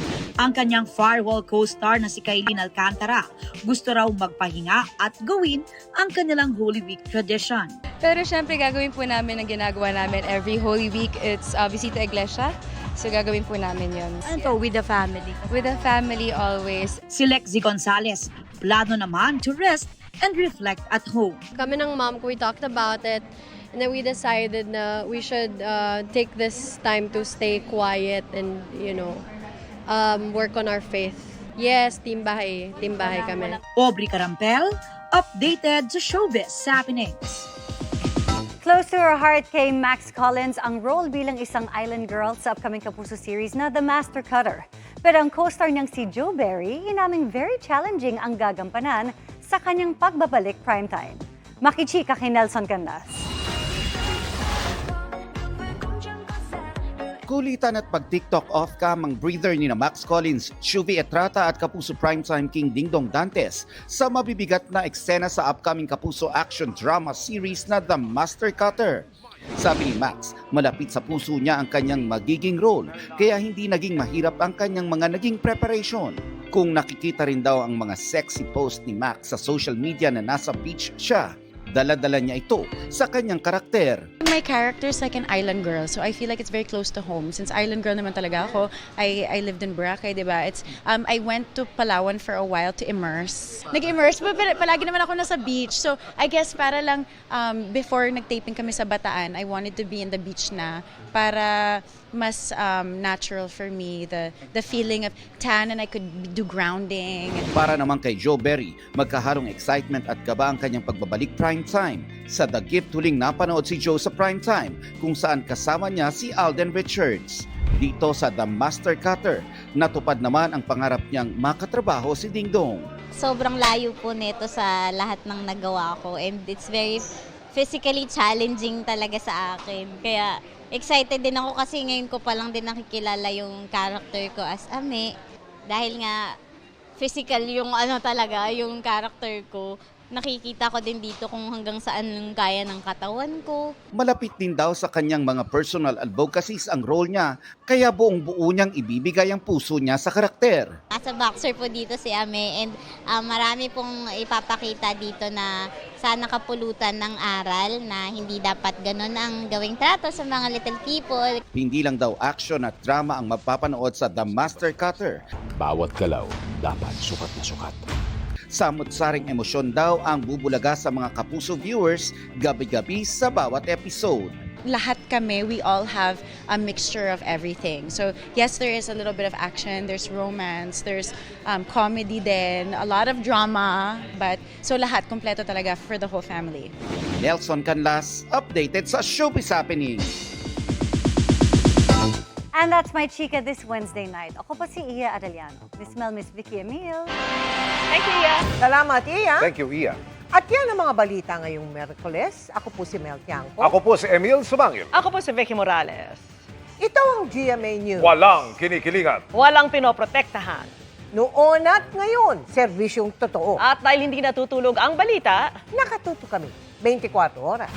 Ang kanyang Firewall co-star na si Kailin Alcantara gusto raw magpahinga at gawin ang kanilang Holy Week tradition.
Pero syempre gagawin po namin ang ginagawa namin every Holy Week. It's Visita Iglesia. So gagawin po namin yun. Ano with the family? With the family always.
Si Lexi Gonzalez, plano naman to rest and reflect at home.
Kami ng mom ko, we talked about it. And then we decided na we should take this time to stay quiet and, work on our faith. Yes, team bahay kami.
Aubrey Carampel, updated sa Showbiz Happenings.
Close to her heart kay Max Collins ang role bilang isang island girl sa upcoming Kapuso series na The Master Cutter. Pero ang co-star niyang si Joe Berry, inaming very challenging ang gagampanan sa kanyang pagbabalik primetime. Makichika kay Nelson Canlas.
Kulitan at pag-TikTok off-cam ang breather ni na Max Collins, Shuvi Etrata at Kapuso Primetime King Dingdong Dantes sa mabibigat na eksena sa upcoming Kapuso action drama series na The Master Cutter. Sabi ni Max, malapit sa puso niya ang kanyang magiging role, kaya hindi naging mahirap ang kanyang mga naging preparation. Kung nakikita rin daw ang mga sexy post ni Max sa social media na nasa beach siya, dala-dala niya ito sa kanyang karakter.
My character is like an island girl, so I feel like it's very close to home. Since island girl naman talaga ako, I lived in Boracay, diba? I went to Palawan for a while to immerse. Nag-immerse, but palagi naman ako nasa beach. So I guess para lang before nag-taping kami sa Bataan, I wanted to be in the beach na para mas natural for me, the feeling of tan and I could do grounding.
Para naman kay Joe Berry, magkaharong excitement at kaba ang kanyang pagbabalik primetime. Sa The Gift, huling napanood si Joe sa primetime kung saan kasama niya si Alden Richards. Dito sa The Master Cutter, natupad naman ang pangarap niyang makatrabaho si Dingdong.
Sobrang layo po nito sa lahat ng nagawa ko and it's very physically challenging talaga sa akin. Kaya excited din ako kasi ngayon ko pa lang din nakikilala yung character ko as Ame. Dahil nga physical yung talaga, yung character ko. Nakikita ko din dito kung hanggang saan kaya ng katawan ko.
Malapit din daw sa kanyang mga personal advocacies ang role niya, kaya buong buo niyang ibibigay ang puso niya sa karakter.
As a boxer po dito si Ame and marami pong ipapakita dito na sana kapulutan ng aral na hindi dapat ganun ang gawing trato sa mga little people.
Hindi lang daw action at drama ang mapapanood sa The Master Cutter.
Bawat galaw dapat sukat na sukat.
Samot-saring emosyon daw ang bubulaga sa mga Kapuso viewers gabi-gabi sa bawat episode.
Lahat kami, we all have a mixture of everything. So yes, there is a little bit of action, there's romance, there's comedy din, a lot of drama, but so lahat kompleto talaga for the whole family.
Nelson Canlas, updated sa Showbiz Happening.
And that's my chika this Wednesday night. Ako pa si Iya Arellano. Miss Mel, Miss Vicky Emil.
Thank you, Iya. Salamat, Iya.
Thank you, Iya.
At yan ang mga balita ngayong Miyerkules. Ako po si Mel Tiangco.
Ako po si Emil Sumangil.
Ako po si Vicky Morales.
Ito ang GMA News.
Walang kinikilingan.
Walang pinoprotektahan.
Noon at ngayon, serbisyong totoo.
At dahil hindi natutulog ang balita,
nakatuto kami 24 oras.